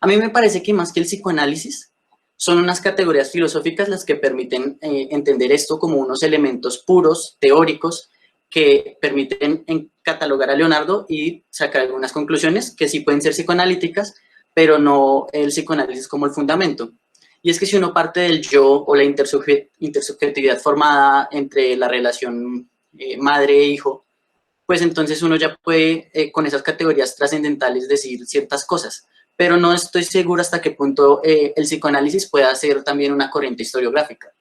A mí me parece que más que el psicoanálisis son unas categorías filosóficas las que permiten entender esto como unos elementos puros, teóricos, que permiten catalogar a Leonardo y sacar algunas conclusiones que sí pueden ser psicoanalíticas, pero no el psicoanálisis como el fundamento. Y es que si uno parte del yo o la intersubjetividad formada entre la relación madre-hijo, pues entonces uno ya puede con esas categorías trascendentales decir ciertas cosas, pero no estoy seguro hasta qué punto el psicoanálisis pueda ser también una corriente historiográfica.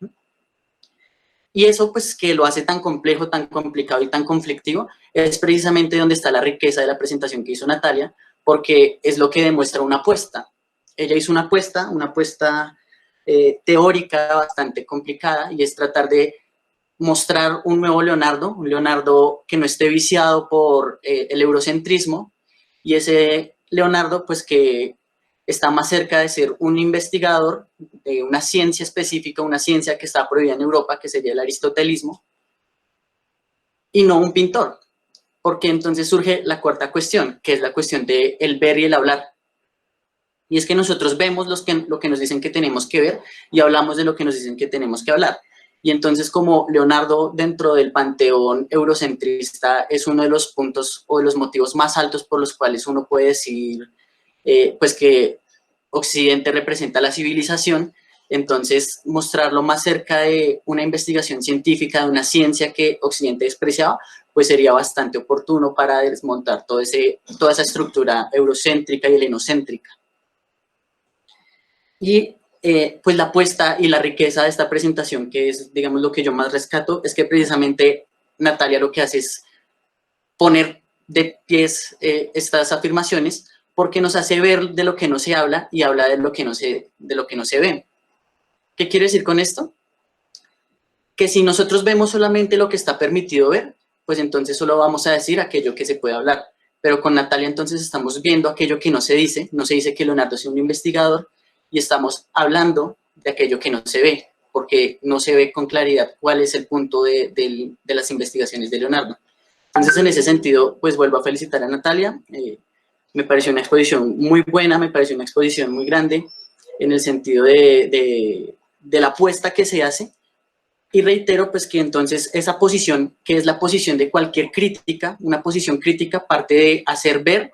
Y eso pues que lo hace tan complejo, tan complicado y tan conflictivo, es precisamente donde está la riqueza de la presentación que hizo Natalia, porque es lo que demuestra una apuesta. Ella hizo una apuesta teórica bastante complicada, y es tratar de mostrar un nuevo Leonardo, un Leonardo que no esté viciado por el eurocentrismo, y ese Leonardo pues que está más cerca de ser un investigador de una ciencia específica, una ciencia que está prohibida en Europa, que sería el aristotelismo, y no un pintor, porque entonces surge la cuarta cuestión, que es la cuestión del ver y el hablar. Y es que nosotros vemos lo que nos dicen que tenemos que ver y hablamos de lo que nos dicen que tenemos que hablar. Y entonces como Leonardo dentro del panteón eurocentrista es uno de los puntos o de los motivos más altos por los cuales uno puede decir pues que Occidente representa la civilización, entonces mostrarlo más cerca de una investigación científica, de una ciencia que Occidente despreciaba, pues sería bastante oportuno para desmontar toda esa estructura eurocéntrica y helenocéntrica. Y pues la apuesta y la riqueza de esta presentación, que es, digamos, lo que yo más rescato, es que precisamente Natalia lo que hace es poner de pies estas afirmaciones, porque nos hace ver de lo que no se habla y habla de lo que no se ve. ¿Qué quiere decir con esto? Que si nosotros vemos solamente lo que está permitido ver, pues entonces solo vamos a decir aquello que se puede hablar. Pero con Natalia entonces estamos viendo aquello que no se dice que Leonardo sea un investigador, y estamos hablando de aquello que no se ve, porque no se ve con claridad cuál es el punto de las investigaciones de Leonardo. Entonces, en ese sentido, pues vuelvo a felicitar a Natalia. Me pareció una exposición muy buena, me pareció una exposición muy grande, en el sentido de la apuesta que se hace. Y reitero, pues que entonces esa posición, que es la posición de cualquier crítica, una posición crítica parte de hacer ver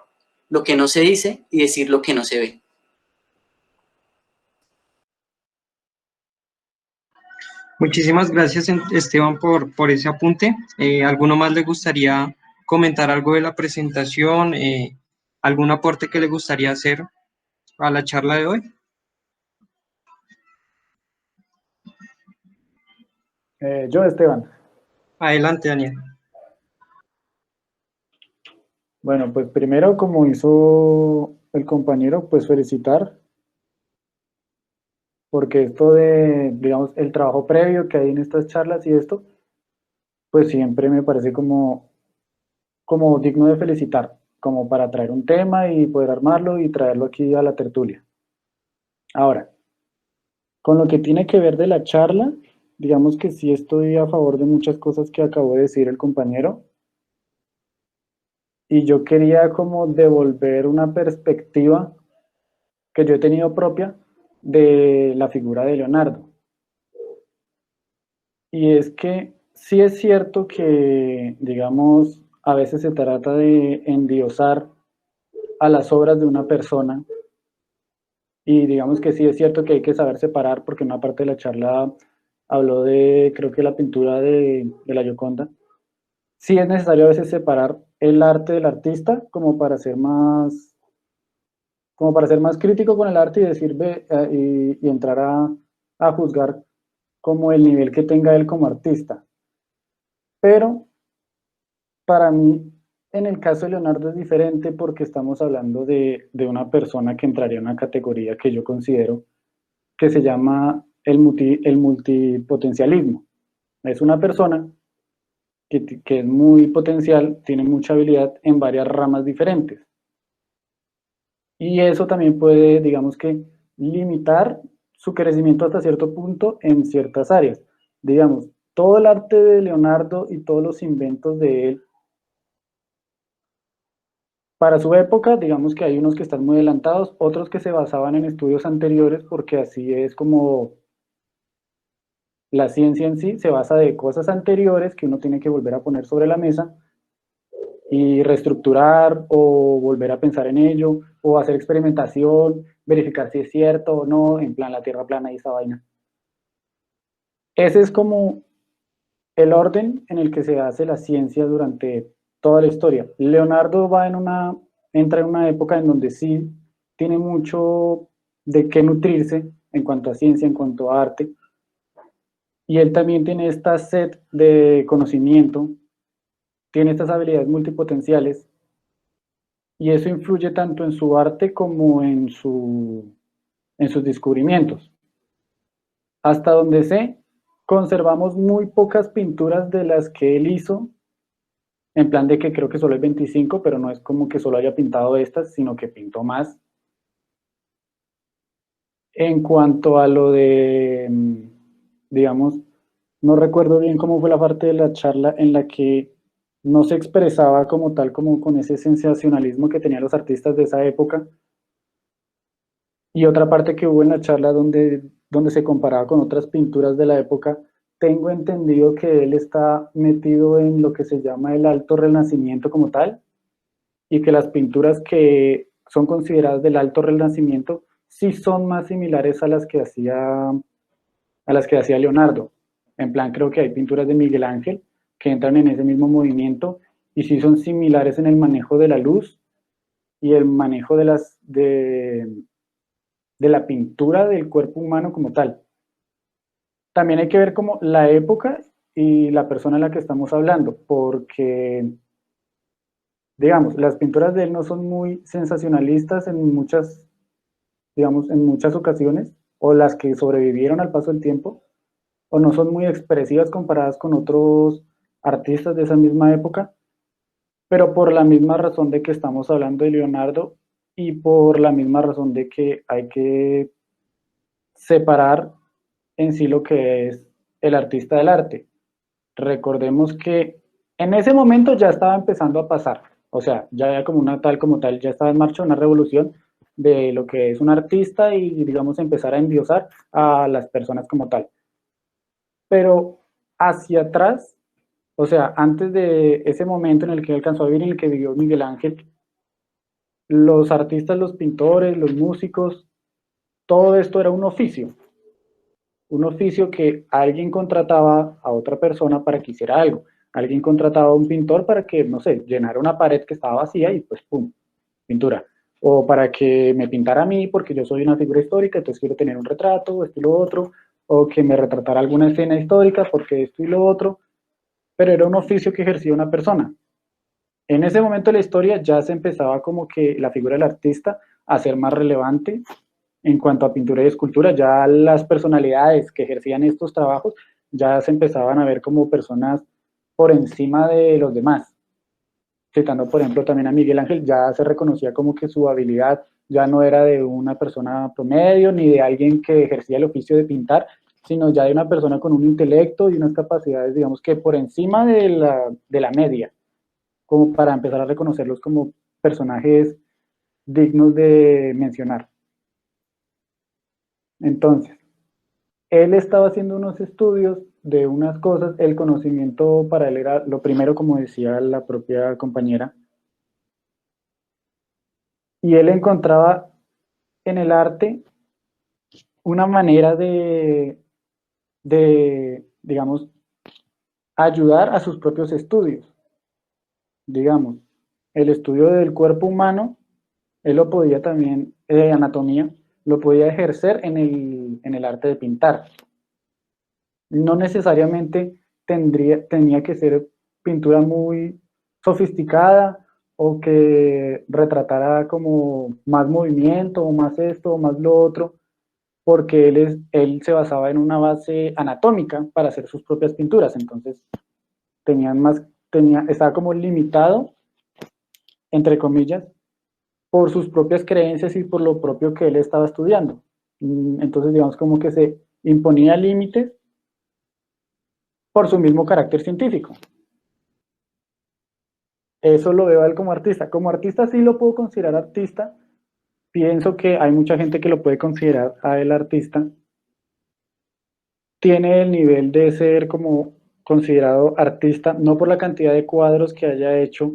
lo que no se dice y decir lo que no se ve. Muchísimas gracias, Esteban, por ese apunte. ¿Alguno más le gustaría comentar algo de la presentación? ¿Algún aporte que le gustaría hacer a la charla de hoy? Yo, Esteban. Adelante, Daniel. Bueno, pues primero, como hizo el compañero, pues felicitar porque esto de, digamos, el trabajo previo que hay en estas charlas y esto, pues siempre me parece como digno de felicitar, como para traer un tema y poder armarlo y traerlo aquí a la tertulia. Ahora, con lo que tiene que ver de la charla, digamos que sí estoy a favor de muchas cosas que acabó de decir el compañero, y yo quería como devolver una perspectiva que yo he tenido propia de la figura de Leonardo. Y es que sí es cierto que, digamos, a veces se trata de endiosar a las obras de una persona, y digamos que sí es cierto que hay que saber separar, porque en una parte de la charla habló de, creo que la pintura de la Gioconda. Sí es necesario a veces separar el arte del artista como para ser más crítico con el arte y decir, y entrar a juzgar como el nivel que tenga él como artista. Pero para mí, en el caso de Leonardo es diferente porque estamos hablando de una persona que entraría en una categoría que yo considero que se llama el multipotencialismo. Es una persona que es muy potencial, tiene mucha habilidad en varias ramas diferentes. Y eso también puede, digamos que, limitar su crecimiento hasta cierto punto en ciertas áreas. Digamos, todo el arte de Leonardo y todos los inventos de él, para su época, digamos que hay unos que están muy adelantados, otros que se basaban en estudios anteriores, porque así es como la ciencia en sí se basa de cosas anteriores que uno tiene que volver a poner sobre la mesa y reestructurar o volver a pensar en ello o hacer experimentación, verificar si es cierto o no, en plan la Tierra plana y esa vaina. Ese es como el orden en el que se hace la ciencia durante toda la historia. Leonardo entra en una época en donde sí tiene mucho de qué nutrirse en cuanto a ciencia, en cuanto a arte, y él también tiene esta sed de conocimiento, tiene estas habilidades multipotenciales, y eso influye tanto en su arte como en sus descubrimientos. Hasta donde sé, conservamos muy pocas pinturas de las que él hizo, en plan de que creo que solo hay 25, pero no es como que solo haya pintado estas, sino que pintó más. En cuanto a lo de, digamos, no recuerdo bien cómo fue la parte de la charla en la que no se expresaba como tal, como con ese sensacionalismo que tenían los artistas de esa época, y otra parte que hubo en la charla donde se comparaba con otras pinturas de la época. Tengo entendido que él está metido en lo que se llama el Alto Renacimiento como tal, y que las pinturas que son consideradas del Alto Renacimiento sí son más similares a las que hacía Leonardo. En plan, creo que hay pinturas de Miguel Ángel que entran en ese mismo movimiento y sí son similares en el manejo de la luz y el manejo de la pintura del cuerpo humano como tal. También hay que ver como la época y la persona en la que estamos hablando, porque, digamos, las pinturas de él no son muy sensacionalistas digamos, en muchas ocasiones, o las que sobrevivieron al paso del tiempo, o no son muy expresivas comparadas con otros artistas de esa misma época, pero por la misma razón de que estamos hablando de Leonardo y por la misma razón de que hay que separar en sí lo que es el artista del arte. Recordemos que en ese momento ya estaba empezando a pasar, o sea, ya como tal, ya estaba en marcha una revolución de lo que es un artista y, digamos, empezar a endiosar a las personas como tal. Pero hacia atrás, o sea, antes de ese momento en el que alcanzó a vivir, en el que vivió Miguel Ángel, los artistas, los pintores, los músicos, todo esto era un oficio que alguien contrataba a otra persona para que hiciera algo. Alguien contrataba a un pintor para que, no sé, llenara una pared que estaba vacía y pues, ¡pum!, pintura. O para que me pintara a mí porque yo soy una figura histórica, entonces quiero tener un retrato, esto y lo otro. O que me retratara alguna escena histórica porque esto y lo otro. Pero era un oficio que ejercía una persona. En ese momento de la historia ya se empezaba como que la figura del artista a ser más relevante en cuanto a pintura y escultura, ya las personalidades que ejercían estos trabajos ya se empezaban a ver como personas por encima de los demás. Citando, por ejemplo, también a Miguel Ángel, ya se reconocía como que su habilidad ya no era de una persona promedio, ni de alguien que ejercía el oficio de pintar, sino ya de una persona con un intelecto y unas capacidades, digamos que por encima de la media, como para empezar a reconocerlos como personajes dignos de mencionar. Entonces, él estaba haciendo unos estudios de unas cosas, el conocimiento para él era lo primero, como decía la propia compañera, y él encontraba en el arte una manera digamos, ayudar a sus propios estudios. Digamos, el estudio del cuerpo humano, él lo podía también, anatomía, lo podía ejercer en el arte de pintar. No necesariamente tenía que ser pintura muy sofisticada o que retratara como más movimiento o más esto o más lo otro, porque él se basaba en una base anatómica para hacer sus propias pinturas, entonces estaba como limitado, entre comillas, por sus propias creencias y por lo propio que él estaba estudiando. Entonces, digamos, como que se imponía límites por su mismo carácter científico. Eso lo veo a él como artista. Como artista sí lo puedo considerar artista. Pienso que hay mucha gente que lo puede considerar a él artista. Tiene el nivel de ser como considerado artista, no por la cantidad de cuadros que haya hecho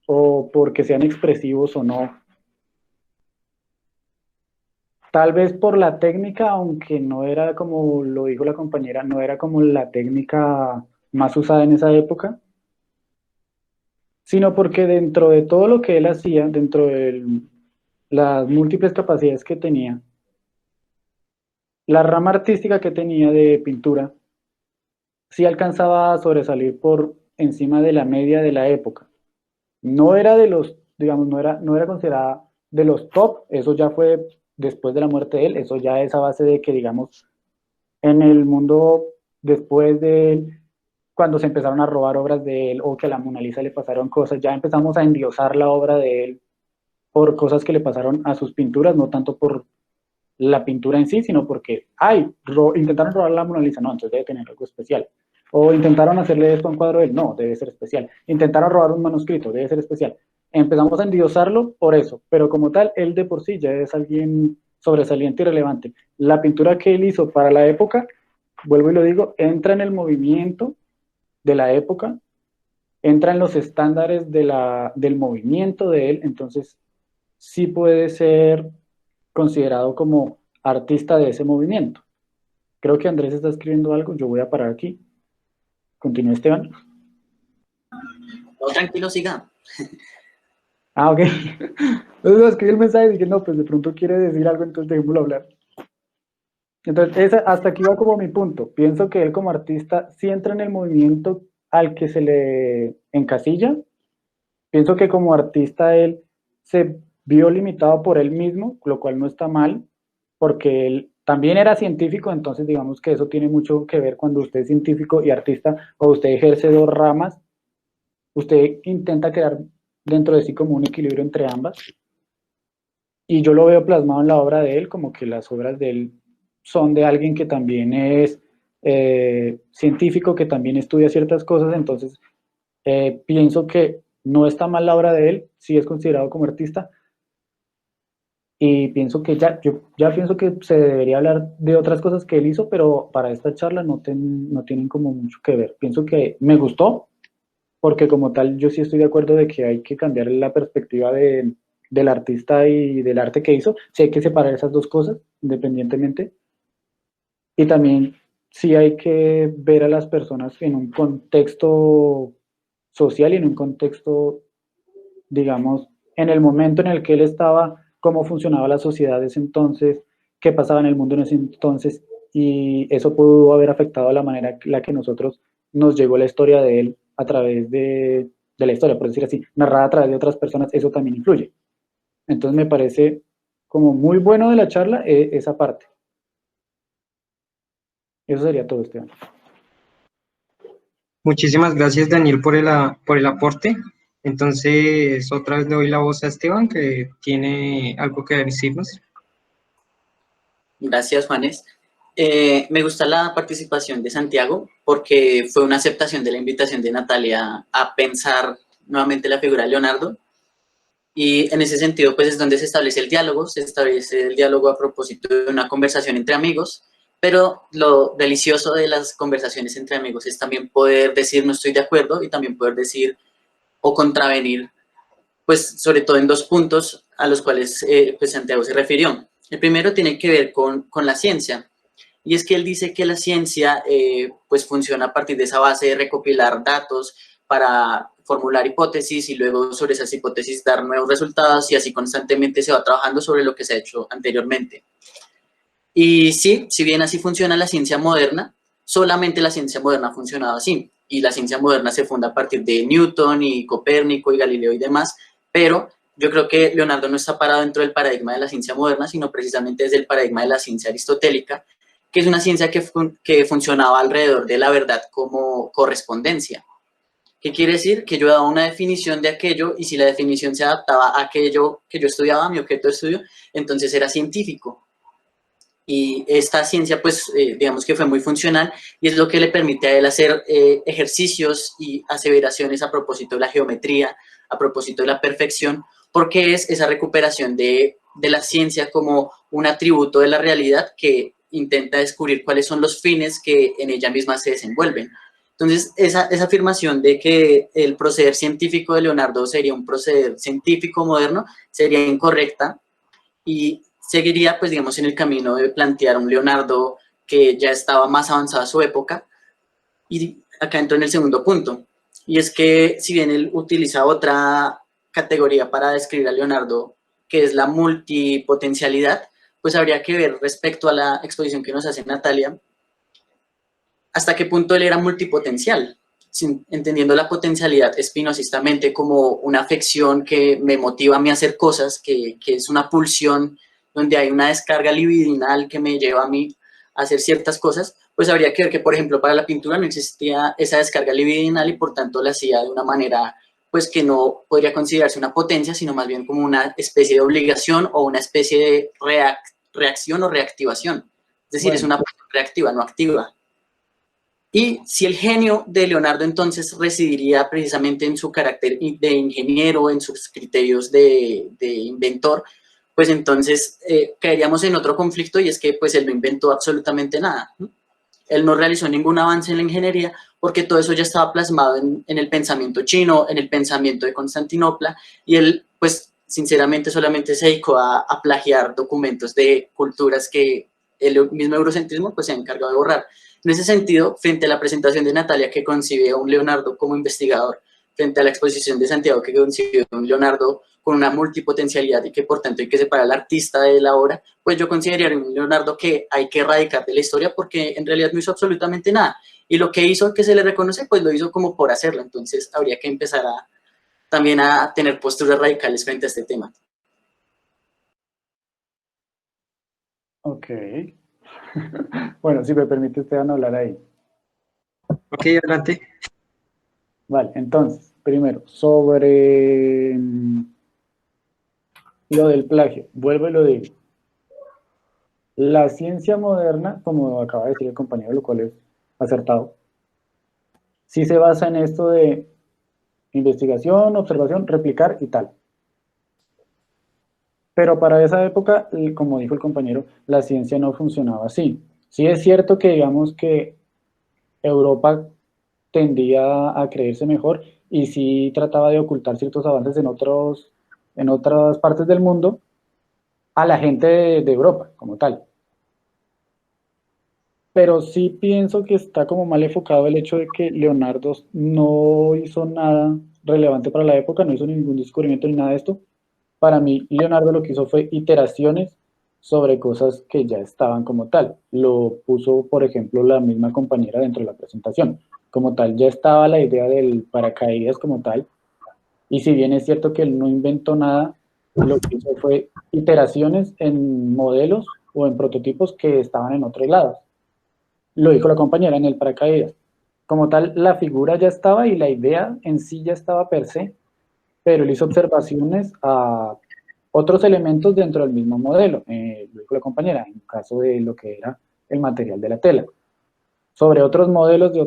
o porque sean expresivos o no. Tal vez por la técnica, aunque no era como lo dijo la compañera, no era como la técnica más usada en esa época, sino porque dentro de todo lo que él hacía, dentro de las múltiples capacidades que tenía, la rama artística que tenía de pintura, sí alcanzaba a sobresalir por encima de la media de la época. No era de los, digamos, no era considerada de los top, eso ya fue después de la muerte de él, eso ya es a base de que, digamos, en el mundo después de él, cuando se empezaron a robar obras de él o que a la Mona Lisa le pasaron cosas, ya empezamos a endiosar la obra de él por cosas que le pasaron a sus pinturas, no tanto por la pintura en sí, sino porque, intentaron robar la Mona Lisa, no, entonces debe tener algo especial. O intentaron hacerle esto a un cuadro de él, no, debe ser especial. Intentaron robar un manuscrito, debe ser especial. Empezamos a endiosarlo por eso, pero como tal, él de por sí ya es alguien sobresaliente y relevante. La pintura que él hizo para la época, vuelvo y lo digo, entra en el movimiento de la época, entra en los estándares del movimiento de él, entonces sí puede ser considerado como artista de ese movimiento. Creo que Andrés está escribiendo algo, yo voy a parar aquí. Continúe, Esteban. No, tranquilo, siga. Ah, ok. Entonces escribí el mensaje y dije, no, pues de pronto quiere decir algo, entonces dejémoslo hablar. Entonces, hasta aquí va como mi punto. Pienso que él como artista sí entra en el movimiento al que se le encasilla. Pienso que como artista él se vio limitado por él mismo, lo cual no está mal, porque él también era científico, entonces digamos que eso tiene mucho que ver cuando usted es científico y artista, o usted ejerce dos ramas, usted intenta crear dentro de sí como un equilibrio entre ambas. Y yo lo veo plasmado en la obra de él, como que las obras de él son de alguien que también es científico, que también estudia ciertas cosas, entonces pienso que no está mal la obra de él, sí es considerado como artista, y pienso que yo ya pienso que se debería hablar de otras cosas que él hizo, pero para esta charla no tienen como mucho que ver. Pienso que me gustó, porque como tal yo sí estoy de acuerdo de que hay que cambiar la perspectiva del artista y del arte que hizo, sí hay que separar esas dos cosas independientemente, y también sí hay que ver a las personas en un contexto social y en un contexto, digamos, en el momento en el que él estaba, cómo funcionaba la sociedad de ese entonces, qué pasaba en el mundo en ese entonces, y eso pudo haber afectado la manera en la que nosotros nos llegó la historia de él a través de la historia, por decir así, narrada a través de otras personas, eso también influye. Entonces me parece como muy bueno de la charla, esa parte. Eso sería todo, Esteban. Muchísimas gracias, Daniel, por el aporte. Entonces, otra vez le doy la voz a Esteban, que tiene algo que decirnos. Gracias, Juanes. Me gusta la participación de Santiago porque fue una aceptación de la invitación de Natalia a pensar nuevamente la figura de Leonardo. Y en ese sentido, pues es donde se establece el diálogo a propósito de una conversación entre amigos, pero lo delicioso de las conversaciones entre amigos es también poder decir no estoy de acuerdo y también poder decir o contravenir, pues sobre todo en dos puntos a los cuales pues Santiago se refirió. El primero tiene que ver con la ciencia, y es que él dice que la ciencia pues funciona a partir de esa base de recopilar datos para formular hipótesis y luego sobre esas hipótesis dar nuevos resultados y así constantemente se va trabajando sobre lo que se ha hecho anteriormente. Y sí, si bien así funciona la ciencia moderna, solamente la ciencia moderna ha funcionado así y la ciencia moderna se funda a partir de Newton y Copérnico y Galileo y demás, pero yo creo que Leonardo no está parado dentro del paradigma de la ciencia moderna, sino precisamente desde el paradigma de la ciencia aristotélica, que es una ciencia que funcionaba alrededor de la verdad como correspondencia. ¿Qué quiere decir? Que yo daba una definición de aquello y si la definición se adaptaba a aquello que yo estudiaba, a mi objeto de estudio, entonces era científico. Y esta ciencia, pues, digamos que fue muy funcional y es lo que le permite a él hacer ejercicios y aseveraciones a propósito de la geometría, a propósito de la perfección, porque es esa recuperación de la ciencia como un atributo de la realidad que intenta descubrir cuáles son los fines que en ella misma se desenvuelven. Entonces, esa afirmación de que el proceder científico de Leonardo sería un proceder científico moderno sería incorrecta y seguiría, pues, digamos, en el camino de plantear un Leonardo que ya estaba más avanzado a su época. Y acá entro en el segundo punto, y es que si bien él utiliza otra categoría para describir a Leonardo, que es la multipotencialidad, pues habría que ver respecto a la exposición que nos hace Natalia, hasta qué punto él era multipotencial, entendiendo la potencialidad espinosistamente como una afección que me motiva a mí a hacer cosas, que es una pulsión donde hay una descarga libidinal que me lleva a mí a hacer ciertas cosas, pues habría que ver que, por ejemplo, para la pintura no existía esa descarga libidinal y por tanto la hacía de una manera pues que no podría considerarse una potencia, sino más bien como una especie de obligación o una especie de reacción o reactivación. Es decir, es una reactiva, no activa. Y si el genio de Leonardo entonces residiría precisamente en su carácter de ingeniero, en sus criterios de inventor, pues entonces caeríamos en otro conflicto y es que pues él no inventó absolutamente nada, ¿no? Él no realizó ningún avance en la ingeniería porque todo eso ya estaba plasmado en el pensamiento chino, en el pensamiento de Constantinopla y él pues sinceramente solamente se dedicó a plagiar documentos de culturas que el mismo eurocentrismo pues se ha encargado de borrar. En ese sentido, frente a la presentación de Natalia que concibe a un Leonardo como investigador, frente a la exposición de Santiago que concibe a un Leonardo con una multipotencialidad y que por tanto hay que separar al artista de la obra, pues yo consideraría un Leonardo que hay que erradicar de la historia porque en realidad no hizo absolutamente nada. Y lo que hizo que se le reconoce, pues lo hizo como por hacerlo. Entonces habría que empezar también a tener posturas radicales frente a este tema. Ok. Bueno, si me permite Esteban hablar ahí. Ok, adelante. Vale, entonces, primero, sobre lo del plagio, vuelvo y lo digo. La ciencia moderna, como acaba de decir el compañero, lo cual es acertado, sí se basa en esto de investigación, observación, replicar y tal. Pero para esa época, como dijo el compañero, la ciencia no funcionaba así. Sí es cierto que digamos que Europa tendía a creerse mejor y sí trataba de ocultar ciertos avances en otras partes del mundo a la gente de Europa como tal. Pero sí pienso que está como mal enfocado el hecho de que Leonardo no hizo nada relevante para la época, no hizo ningún descubrimiento ni nada de esto. Para mí, Leonardo lo que hizo fue iteraciones sobre cosas que ya estaban como tal. Lo puso, por ejemplo, la misma compañera dentro de la presentación. Como tal, ya estaba la idea del paracaídas como tal. Y si bien es cierto que él no inventó nada, lo que hizo fue iteraciones en modelos o en prototipos que estaban en otros lados. Lo dijo la compañera en el paracaídas. Como tal, la figura ya estaba y la idea en sí ya estaba per se, pero él hizo observaciones a otros elementos dentro del mismo modelo, lo dijo la compañera, en el caso de lo que era el material de la tela. Sobre otros modelos de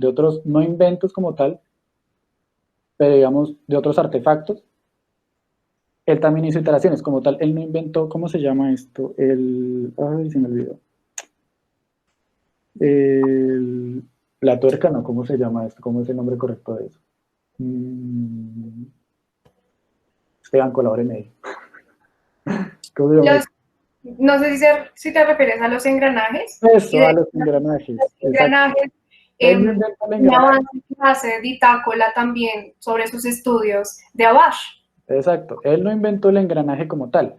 otros, no inventos como tal, pero digamos de otros artefactos, él también hizo iteraciones como tal. Él no inventó, ¿cómo se llama esto? Ay, se me olvidó. La tuerca, no, ¿cómo se llama esto? ¿Cómo es el nombre correcto de eso? Esteban, colabore medio. ¿Cómo se llama? No sé si te refieres a los engranajes. Eso, a los engranajes. Los engranajes, Él no inventó el un engranaje. avance que hace Bitácola también sobre sus estudios de Abash. Exacto, él no inventó el engranaje como tal.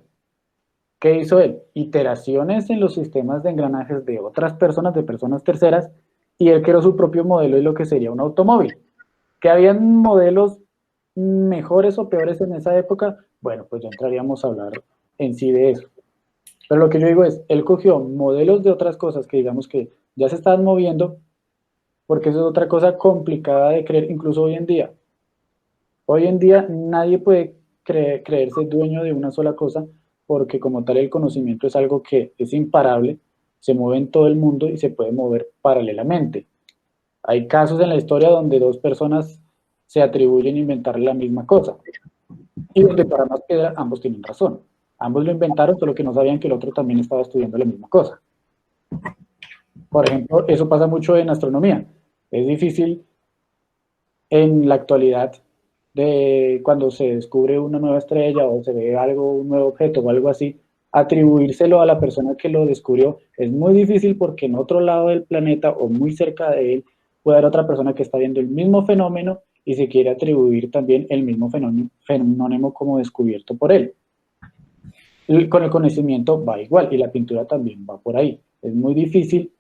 ¿Qué hizo él? Iteraciones en los sistemas de engranajes de otras personas, de personas terceras, y él creó su propio modelo de lo que sería un automóvil. ¿Que habían modelos mejores o peores en esa época? Bueno, pues ya entraríamos a hablar en sí de eso. Pero lo que yo digo es, él cogió modelos de otras cosas que digamos que ya se estaban moviendo, porque eso es otra cosa complicada de creer, incluso hoy en día. Hoy en día nadie puede creerse dueño de una sola cosa, porque como tal el conocimiento es algo que es imparable, se mueve en todo el mundo y se puede mover paralelamente. Hay casos en la historia donde dos personas se atribuyen a inventar la misma cosa, y donde para más piedra ambos tienen razón. Ambos lo inventaron, solo que no sabían que el otro también estaba estudiando la misma cosa. Por ejemplo, eso pasa mucho en astronomía. Es difícil en la actualidad, de cuando se descubre una nueva estrella o se ve algo, un nuevo objeto o algo así, atribuírselo a la persona que lo descubrió es muy difícil, porque en otro lado del planeta o muy cerca de él puede haber otra persona que está viendo el mismo fenómeno y se quiere atribuir también el mismo fenómeno como descubierto por él. Con el conocimiento va igual, y la pintura también va por ahí. Es muy difícil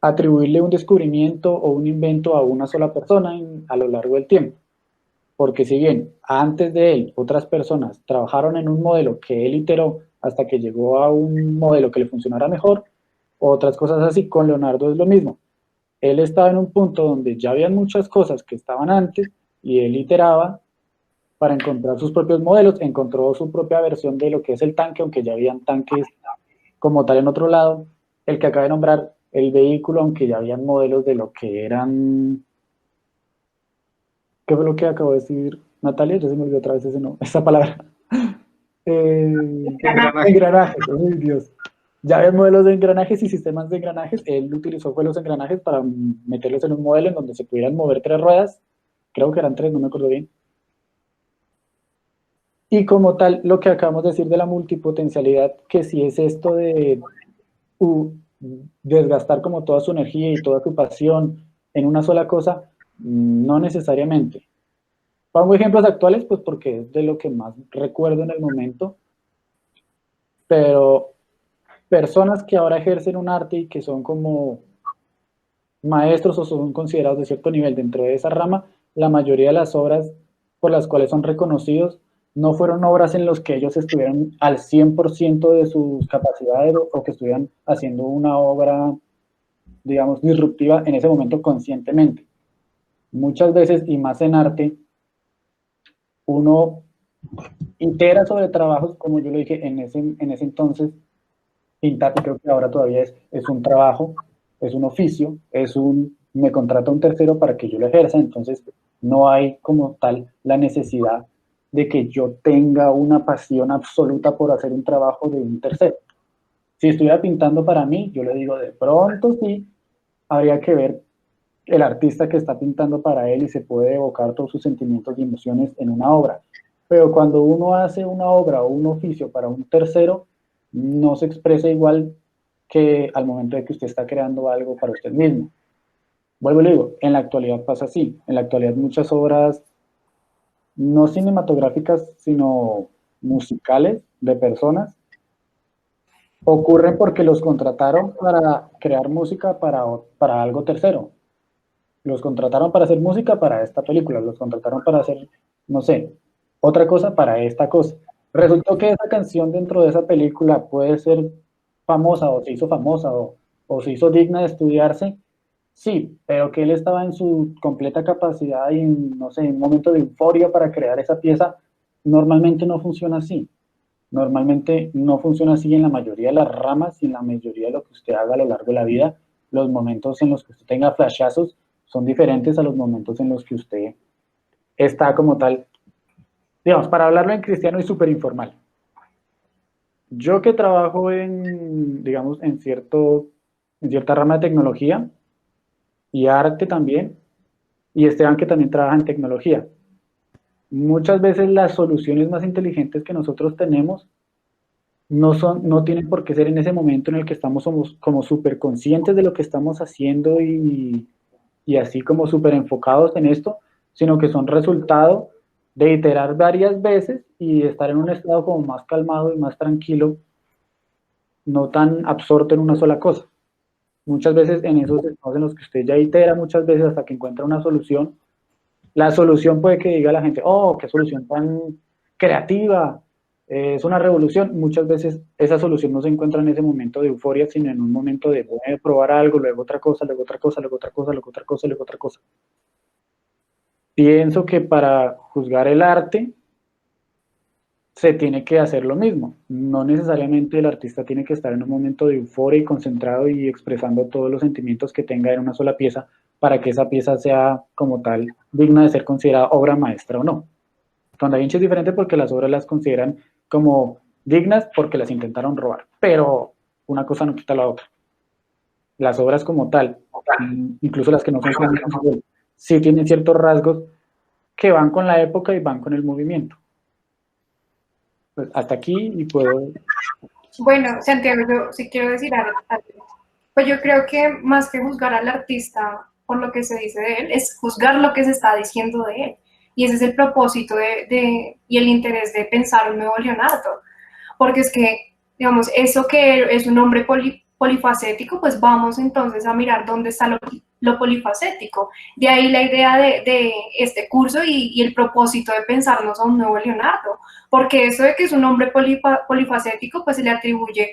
atribuirle un descubrimiento o un invento a una sola persona a lo largo del tiempo, porque si bien antes de él otras personas trabajaron en un modelo que él iteró hasta que llegó a un modelo que le funcionara mejor, otras cosas así, con Leonardo es lo mismo. Él estaba en un punto donde ya habían muchas cosas que estaban antes y él iteraba para encontrar sus propios modelos, encontró su propia versión de lo que es el tanque, aunque ya habían tanques como tal en otro lado. El que acaba de nombrar, el vehículo, aunque ya habían modelos de lo que eran... ¿Qué fue lo que acabo de decir Natalia? Ya se me olvidó otra vez esa palabra. Engranajes, ¡ay Dios! Ya había modelos de engranajes y sistemas de engranajes. Él utilizó los engranajes para meterlos en un modelo en donde se pudieran mover 3 ruedas. Creo que eran 3, no me acuerdo bien. Y como tal, lo que acabamos de decir de la multipotencialidad, que si es esto de desgastar como toda su energía y toda su pasión en una sola cosa, no necesariamente. Pongo ejemplos actuales, pues porque es de lo que más recuerdo en el momento, pero personas que ahora ejercen un arte y que son como maestros o son considerados de cierto nivel dentro de esa rama, la mayoría de las obras por las cuales son reconocidos no fueron obras en las que ellos estuvieran al 100% de sus capacidades o que estuvieran haciendo una obra, digamos, disruptiva en ese momento conscientemente. Muchas veces, y más en arte, uno itera sobre trabajos, como yo lo dije en ese entonces, pintar, y creo que ahora todavía es un trabajo, es un oficio, me contrata un tercero para que yo lo ejerza, entonces no hay como tal la necesidad de que yo tenga una pasión absoluta por hacer un trabajo de un tercero. Si estuviera pintando para mí, yo le digo, de pronto sí, habría que ver el artista que está pintando para él y se puede evocar todos sus sentimientos y emociones en una obra. Pero cuando uno hace una obra o un oficio para un tercero, no se expresa igual que al momento de que usted está creando algo para usted mismo. Vuelvo y le digo, en la actualidad pasa así. En la actualidad muchas obras, no cinematográficas, sino musicales de personas, ocurren porque los contrataron para crear música para algo tercero. Los contrataron para hacer música para esta película, los contrataron para hacer, no sé, otra cosa para esta cosa. Resultó que esa canción dentro de esa película puede ser famosa o se hizo famosa o se hizo digna de estudiarse, sí, pero que él estaba en su completa capacidad y, no sé, en un momento de euforia para crear esa pieza, normalmente no funciona así. Normalmente no funciona así en la mayoría de las ramas y en la mayoría de lo que usted haga a lo largo de la vida. Los momentos en los que usted tenga flashazos son diferentes a los momentos en los que usted está como tal, digamos, para hablarlo en cristiano y súper informal. Yo que trabajo en, digamos, en cierta rama de tecnología y arte también, y Esteban que también trabaja en tecnología. Muchas veces las soluciones más inteligentes que nosotros tenemos no tienen por qué ser en ese momento en el que estamos como súper conscientes de lo que estamos haciendo y así como súper enfocados en esto, sino que son resultado de iterar varias veces y estar en un estado como más calmado y más tranquilo, no tan absorto en una sola cosa. Muchas veces en esos estados en los que usted ya itera muchas veces hasta que encuentra una solución, la solución puede que diga a la gente, oh, qué solución tan creativa, es una revolución. Muchas veces esa solución no se encuentra en ese momento de euforia, sino en un momento de voy a probar algo, luego otra cosa, luego otra cosa, luego otra cosa, luego otra cosa, luego otra cosa. Pienso que para juzgar el arte se tiene que hacer lo mismo. No necesariamente el artista tiene que estar en un momento de euforia y concentrado y expresando todos los sentimientos que tenga en una sola pieza para que esa pieza sea como tal digna de ser considerada obra maestra o no. Con Da Vinci es diferente porque las obras las consideran como dignas porque las intentaron robar, pero una cosa no quita la otra. Las obras como tal, incluso las que no son sí tienen ciertos rasgos que van con la época y van con el movimiento. Pues hasta aquí y puedo... Bueno, Santiago, yo sí quiero decir algo. Pues yo creo que más que juzgar al artista por lo que se dice de él, es juzgar lo que se está diciendo de él. Y ese es el propósito y el interés de pensar un nuevo Leonardo. Porque es que, digamos, eso que es un hombre polifacético, pues vamos entonces a mirar dónde está lo polifacético. De ahí la idea de este curso y el propósito de pensarnos a un nuevo Leonardo. Porque eso de que es un hombre polifacético, pues se le atribuye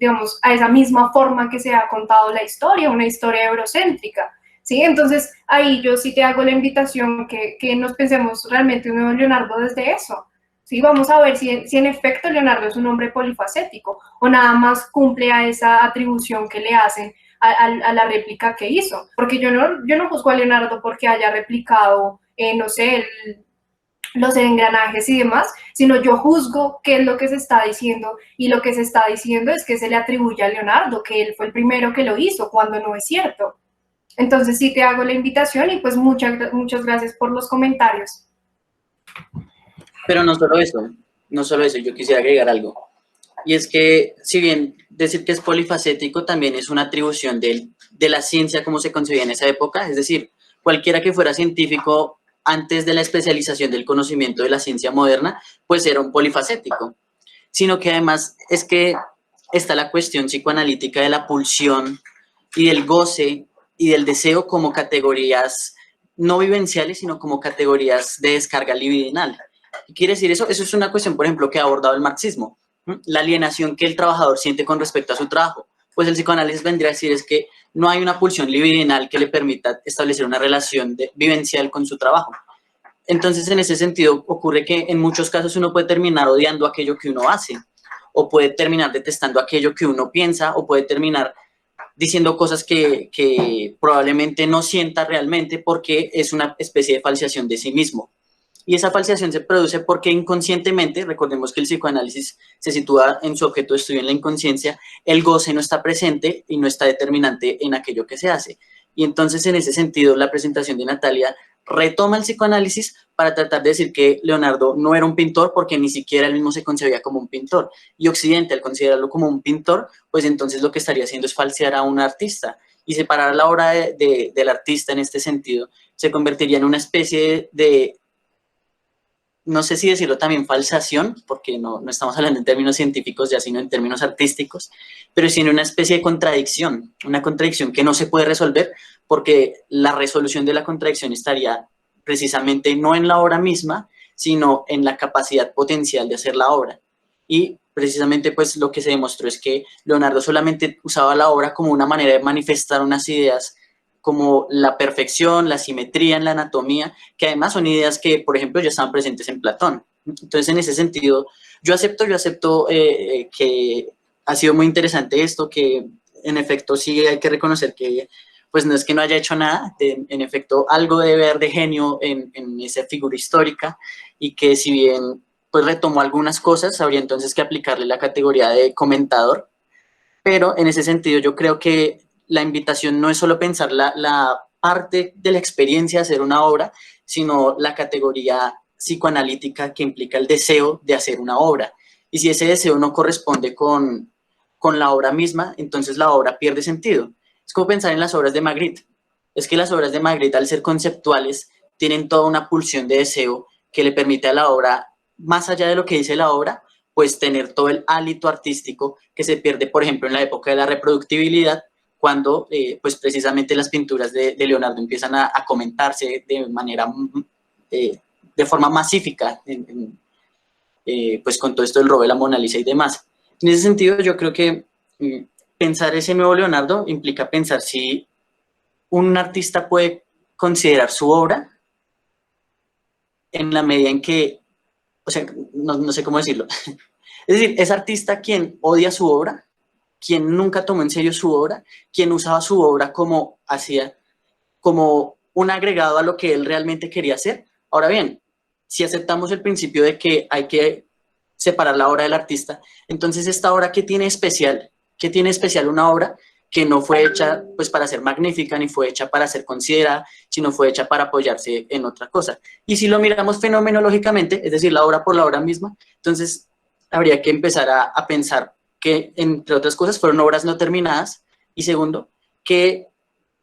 digamos, a esa misma forma que se ha contado la historia, una historia eurocéntrica. ¿Sí? Entonces, ahí yo sí te hago la invitación que nos pensemos realmente un nuevo Leonardo desde eso. ¿Sí? Vamos a ver si en efecto Leonardo es un hombre polifacético o nada más cumple a esa atribución que le hacen a la réplica que hizo. Porque yo no juzgo a Leonardo porque haya replicado, no sé, los engranajes y demás, sino yo juzgo qué es lo que se está diciendo, y lo que se está diciendo es que se le atribuye a Leonardo, que él fue el primero que lo hizo, cuando no es cierto. Entonces sí te hago la invitación y pues muchas gracias por los comentarios. Pero no solo eso, yo quisiera agregar algo. Y es que, si bien decir que es polifacético también es una atribución de la ciencia como se concebía en esa época, es decir, cualquiera que fuera científico antes de la especialización del conocimiento de la ciencia moderna, pues era un polifacético. Sino que además es que está la cuestión psicoanalítica de la pulsión y del goce y del deseo como categorías no vivenciales, sino como categorías de descarga libidinal. ¿Qué quiere decir eso? Eso es una cuestión, por ejemplo, que ha abordado el marxismo. La alienación que el trabajador siente con respecto a su trabajo. Pues el psicoanálisis vendría a decir es que no hay una pulsión libidinal que le permita establecer una relación vivencial con su trabajo. Entonces, en ese sentido, ocurre que en muchos casos uno puede terminar odiando aquello que uno hace, o puede terminar detestando aquello que uno piensa, o puede terminar diciendo cosas que probablemente no sienta realmente porque es una especie de falseación de sí mismo. Y esa falseación se produce porque inconscientemente, recordemos que el psicoanálisis se sitúa en su objeto de estudio en la inconsciencia, el goce no está presente y no está determinante en aquello que se hace. Y entonces, en ese sentido, la presentación de Natalia retoma el psicoanálisis para tratar de decir que Leonardo no era un pintor porque ni siquiera él mismo se concebía como un pintor. Y Occidente, al considerarlo como un pintor, pues entonces lo que estaría haciendo es falsear a un artista. Y separar la obra del artista en este sentido se convertiría en una especie de no sé si decirlo también falsación, porque no estamos hablando en términos científicos ya, sino en términos artísticos, pero sí en una especie de contradicción, una contradicción que no se puede resolver porque la resolución de la contradicción estaría precisamente no en la obra misma, sino en la capacidad potencial de hacer la obra. Y precisamente pues lo que se demostró es que Leonardo solamente usaba la obra como una manera de manifestar unas ideas como la perfección, la simetría en la anatomía, que además son ideas que, por ejemplo, ya estaban presentes en Platón. Entonces, en ese sentido, yo acepto que ha sido muy interesante esto, que en efecto sí hay que reconocer que pues no es que no haya hecho nada, en efecto algo debe haber de genio en esa figura histórica, y que si bien pues retomó algunas cosas, habría entonces que aplicarle la categoría de comentador, pero en ese sentido yo creo que la invitación no es solo pensar la parte de la experiencia de hacer una obra, sino la categoría psicoanalítica que implica el deseo de hacer una obra. Y si ese deseo no corresponde con la obra misma, entonces la obra pierde sentido. Es como pensar en las obras de Magritte. Es que las obras de Magritte, al ser conceptuales, tienen toda una pulsión de deseo que le permite a la obra, más allá de lo que dice la obra, pues tener todo el hálito artístico que se pierde, por ejemplo, en la época de la reproductibilidad, cuando pues precisamente las pinturas de Leonardo empiezan a comentarse de manera, de forma masífica, pues con todo esto del robo de la Mona Lisa y demás. En ese sentido, yo creo que pensar ese nuevo Leonardo implica pensar si un artista puede considerar su obra en la medida en que, o sea, no sé cómo decirlo. Es decir, es artista quien odia su obra, quien nunca tomó en serio su obra, quien usaba su obra como un agregado a lo que él realmente quería hacer. Ahora bien, si aceptamos el principio de que hay que separar la obra del artista, entonces esta obra, ¿qué tiene especial? ¿Qué tiene especial una obra que no fue hecha pues para ser magnífica, ni fue hecha para ser considerada, sino fue hecha para apoyarse en otra cosa? Y si lo miramos fenomenológicamente, es decir, la obra por la obra misma, entonces habría que empezar a pensar que, entre otras cosas, fueron obras no terminadas, y segundo,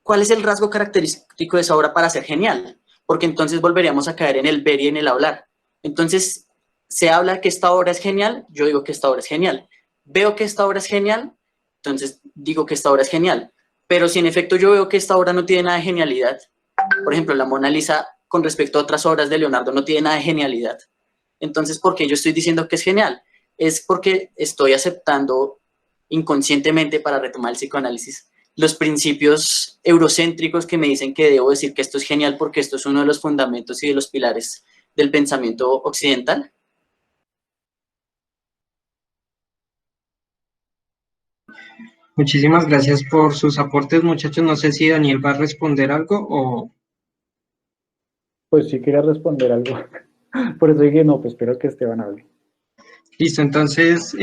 ¿cuál es el rasgo característico de esa obra para ser genial? Porque entonces volveríamos a caer en el ver y en el hablar. Entonces, se habla que esta obra es genial, yo digo que esta obra es genial. Veo que esta obra es genial, entonces digo que esta obra es genial. Pero si en efecto yo veo que esta obra no tiene nada de genialidad, por ejemplo, la Mona Lisa con respecto a otras obras de Leonardo no tiene nada de genialidad, entonces, ¿por qué yo estoy diciendo que es genial? Es porque estoy aceptando inconscientemente, para retomar el psicoanálisis, los principios eurocéntricos que me dicen que debo decir que esto es genial porque esto es uno de los fundamentos y de los pilares del pensamiento occidental. Muchísimas gracias por sus aportes, muchachos. No sé si Daniel va a responder algo o... Pues sí quería responder algo. Por eso dije, no, pues espero que Esteban hable. Listo, entonces,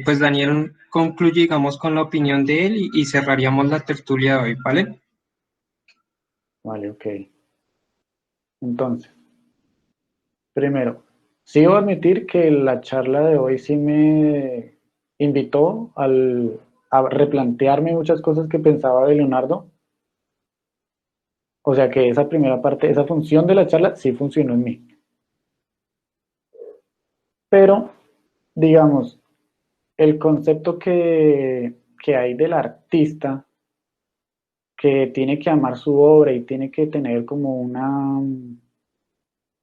pues Daniel concluye, digamos, con la opinión de él y cerraríamos la tertulia de hoy, ¿vale? Vale, ok. Entonces, primero, sí debo admitir que la charla de hoy sí me invitó a replantearme muchas cosas que pensaba de Leonardo. O sea que esa primera parte, esa función de la charla sí funcionó en mí. Pero, digamos, el concepto que hay del artista que tiene que amar su obra y tiene que tener como una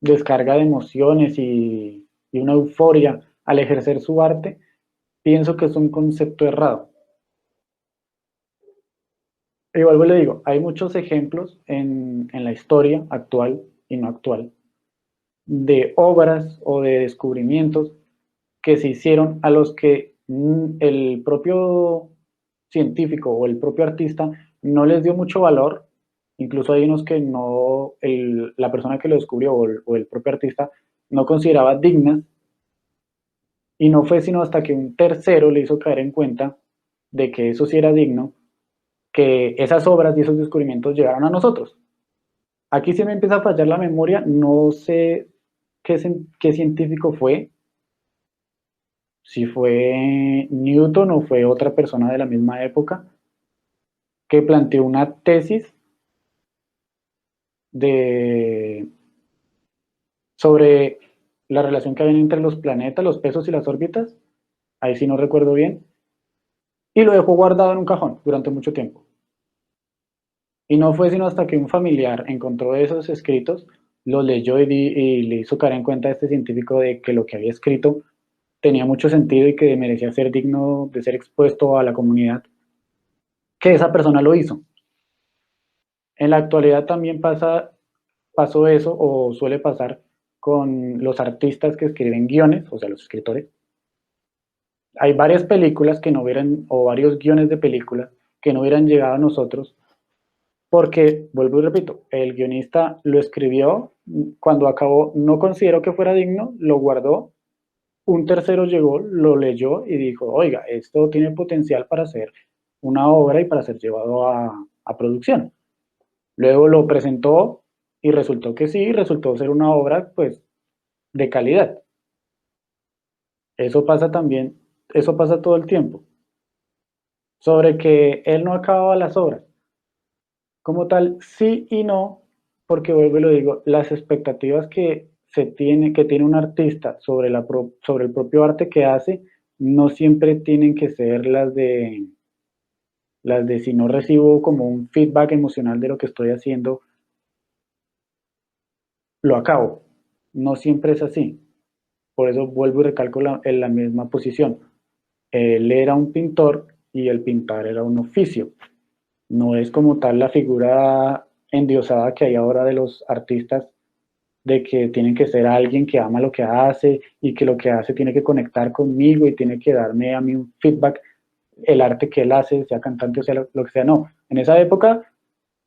descarga de emociones y una euforia al ejercer su arte, pienso que es un concepto errado. Y vuelvo y le digo, hay muchos ejemplos en la historia actual y no actual de obras o de descubrimientos que se hicieron a los que el propio científico o el propio artista no les dio mucho valor. Incluso hay unos que no, la persona que lo descubrió o el propio artista no consideraba dignas, y no fue sino hasta que un tercero le hizo caer en cuenta de que eso sí era digno, que esas obras y esos descubrimientos llegaron a nosotros. Aquí sí me empieza a fallar la memoria, no sé qué científico fue, si fue Newton o fue otra persona de la misma época, que planteó una tesis sobre la relación que había entre los planetas, los pesos y las órbitas, ahí sí no recuerdo bien, y lo dejó guardado en un cajón durante mucho tiempo. Y no fue sino hasta que un familiar encontró esos escritos lo leyó y le hizo caer en cuenta a este científico de que lo que había escrito tenía mucho sentido y que merecía ser digno de ser expuesto a la comunidad, que esa persona lo hizo. En la actualidad también pasó eso, o suele pasar, con los artistas que escriben guiones, o sea, los escritores. Hay varias películas que no hubieran, o varios guiones de películas que no hubieran llegado a nosotros, porque, vuelvo y repito, el guionista lo escribió, cuando acabó no consideró que fuera digno, lo guardó, un tercero llegó, lo leyó y dijo, oiga, esto tiene potencial para ser una obra y para ser llevado a producción. Luego lo presentó y resultó que sí, resultó ser una obra pues de calidad. Eso pasa también, eso pasa todo el tiempo. Sobre que él no acababa las obras. Como tal, sí y no, porque vuelvo y lo digo, las expectativas que tiene un artista sobre sobre el propio arte que hace, no siempre tienen que ser las de si no recibo como un feedback emocional de lo que estoy haciendo, lo acabo. No siempre es así. Por eso vuelvo y recalco en la misma posición. Él era un pintor y el pintar era un oficio. No es como tal la figura endiosada que hay ahora de los artistas, de que tienen que ser alguien que ama lo que hace y que lo que hace tiene que conectar conmigo y tiene que darme a mí un feedback, el arte que él hace, sea cantante o sea lo que sea. No, en esa época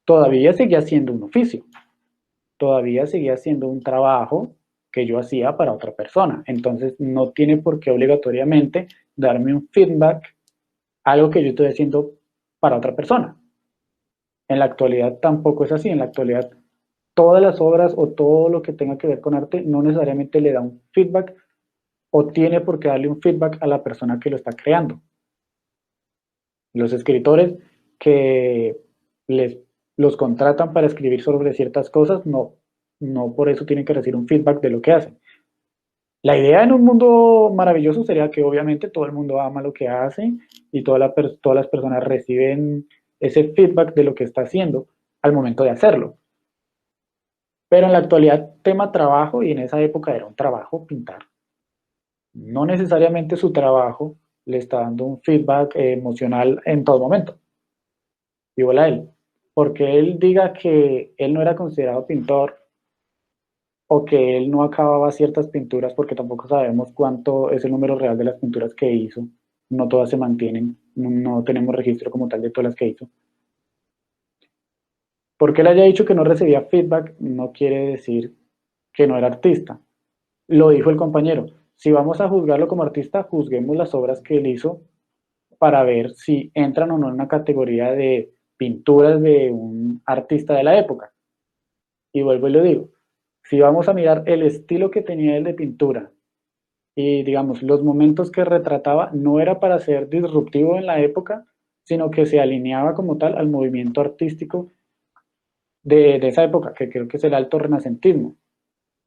todavía seguía siendo un oficio, todavía seguía siendo un trabajo que yo hacía para otra persona. Entonces no tiene por qué obligatoriamente darme un feedback, algo que yo estoy haciendo para otra persona. En la actualidad tampoco es así. En la actualidad todas las obras o todo lo que tenga que ver con arte no necesariamente le da un feedback o tiene por qué darle un feedback a la persona que lo está creando. Los escritores que los contratan para escribir sobre ciertas cosas, no por eso tienen que recibir un feedback de lo que hacen. La idea en un mundo maravilloso sería que obviamente todo el mundo ama lo que hace y todas las personas reciben ese feedback de lo que está haciendo al momento de hacerlo. Pero en la actualidad, tema trabajo, y en esa época era un trabajo pintar. No necesariamente su trabajo le está dando un feedback emocional en todo momento. Igual a él. Porque él diga que él no era considerado pintor o que él no acababa ciertas pinturas, porque tampoco sabemos cuánto es el número real de las pinturas que hizo. No todas se mantienen, no tenemos registro como tal de todas las que hizo. Porque él haya dicho que no recibía feedback no quiere decir que no era artista. Lo dijo el compañero. Si vamos a juzgarlo como artista, juzguemos las obras que él hizo para ver si entran o no en una categoría de pinturas de un artista de la época. Y vuelvo y lo digo, si vamos a mirar el estilo que tenía él de pintura y digamos los momentos que retrataba, no era para ser disruptivo en la época, sino que se alineaba como tal al movimiento artístico de esa época, que creo que es el alto renacentismo.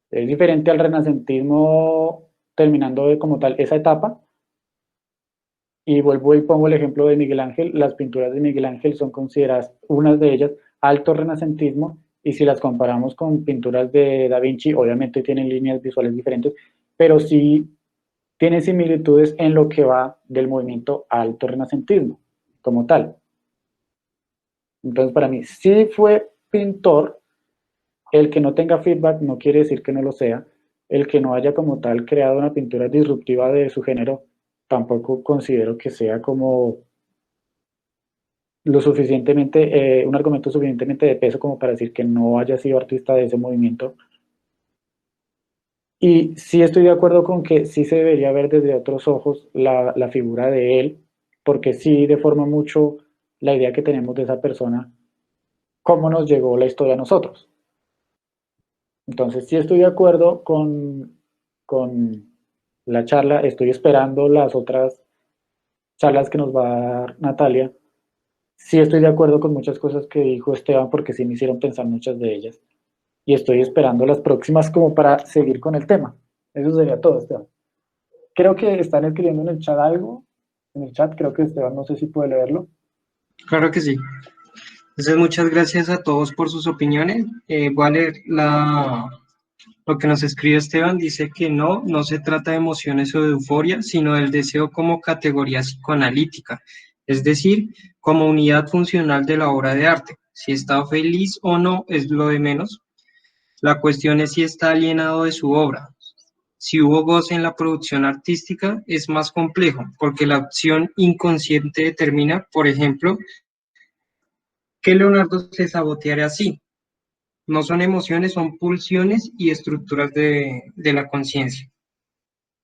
Es diferente al renacentismo terminando de como tal esa etapa. Y vuelvo y pongo el ejemplo de Miguel Ángel. Las pinturas de Miguel Ángel son consideradas, unas de ellas, alto renacentismo, y si las comparamos con pinturas de Da Vinci, obviamente tienen líneas visuales diferentes, pero sí tienen similitudes en lo que va del movimiento alto renacentismo, como tal. Entonces, para mí, sí fue pintor. El que no tenga feedback no quiere decir que no lo sea. El que no haya como tal creado una pintura disruptiva de su género, tampoco considero que sea como lo suficientemente, un argumento suficientemente de peso como para decir que no haya sido artista de ese movimiento. Y sí estoy de acuerdo con que sí se debería ver desde otros ojos la figura de él, porque sí deforma mucho la idea que tenemos de esa persona, cómo nos llegó la historia a nosotros. Entonces sí estoy de acuerdo con la charla, estoy esperando las otras charlas que nos va a dar Natalia. Sí estoy de acuerdo con muchas cosas que dijo Esteban porque sí me hicieron pensar muchas de ellas. Y estoy esperando las próximas como para seguir con el tema. Eso sería todo, Esteban. Creo que están escribiendo en el chat algo. En el chat, creo que Esteban, no sé si puede leerlo. Claro que sí. Entonces, muchas gracias a todos por sus opiniones. Voy a leer Lo que nos escribe Esteban dice que no se trata de emociones o de euforia, sino del deseo como categoría psicoanalítica, es decir, como unidad funcional de la obra de arte. Si está feliz o no es lo de menos. La cuestión es si está alienado de su obra. Si hubo goce en la producción artística, es más complejo, porque la opción inconsciente determina, por ejemplo, que Leonardo se saboteara así. No son emociones, son pulsiones y estructuras de la conciencia.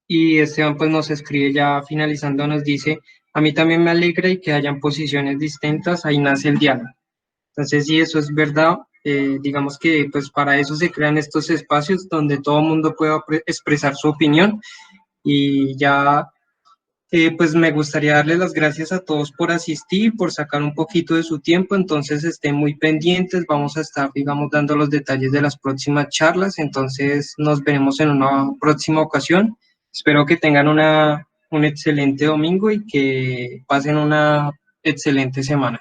Y Esteban pues nos escribe ya finalizando, nos dice, a mí también me alegra y que hayan posiciones distintas, ahí nace el diálogo. Entonces, sí, eso es verdad. Digamos que pues para eso se crean estos espacios donde todo el mundo pueda expresar su opinión y ya pues me gustaría darles las gracias a todos por asistir, por sacar un poquito de su tiempo, entonces estén muy pendientes, vamos a estar, digamos, dando los detalles de las próximas charlas, entonces nos veremos en una próxima ocasión. Espero que tengan un excelente domingo y que pasen una excelente semana.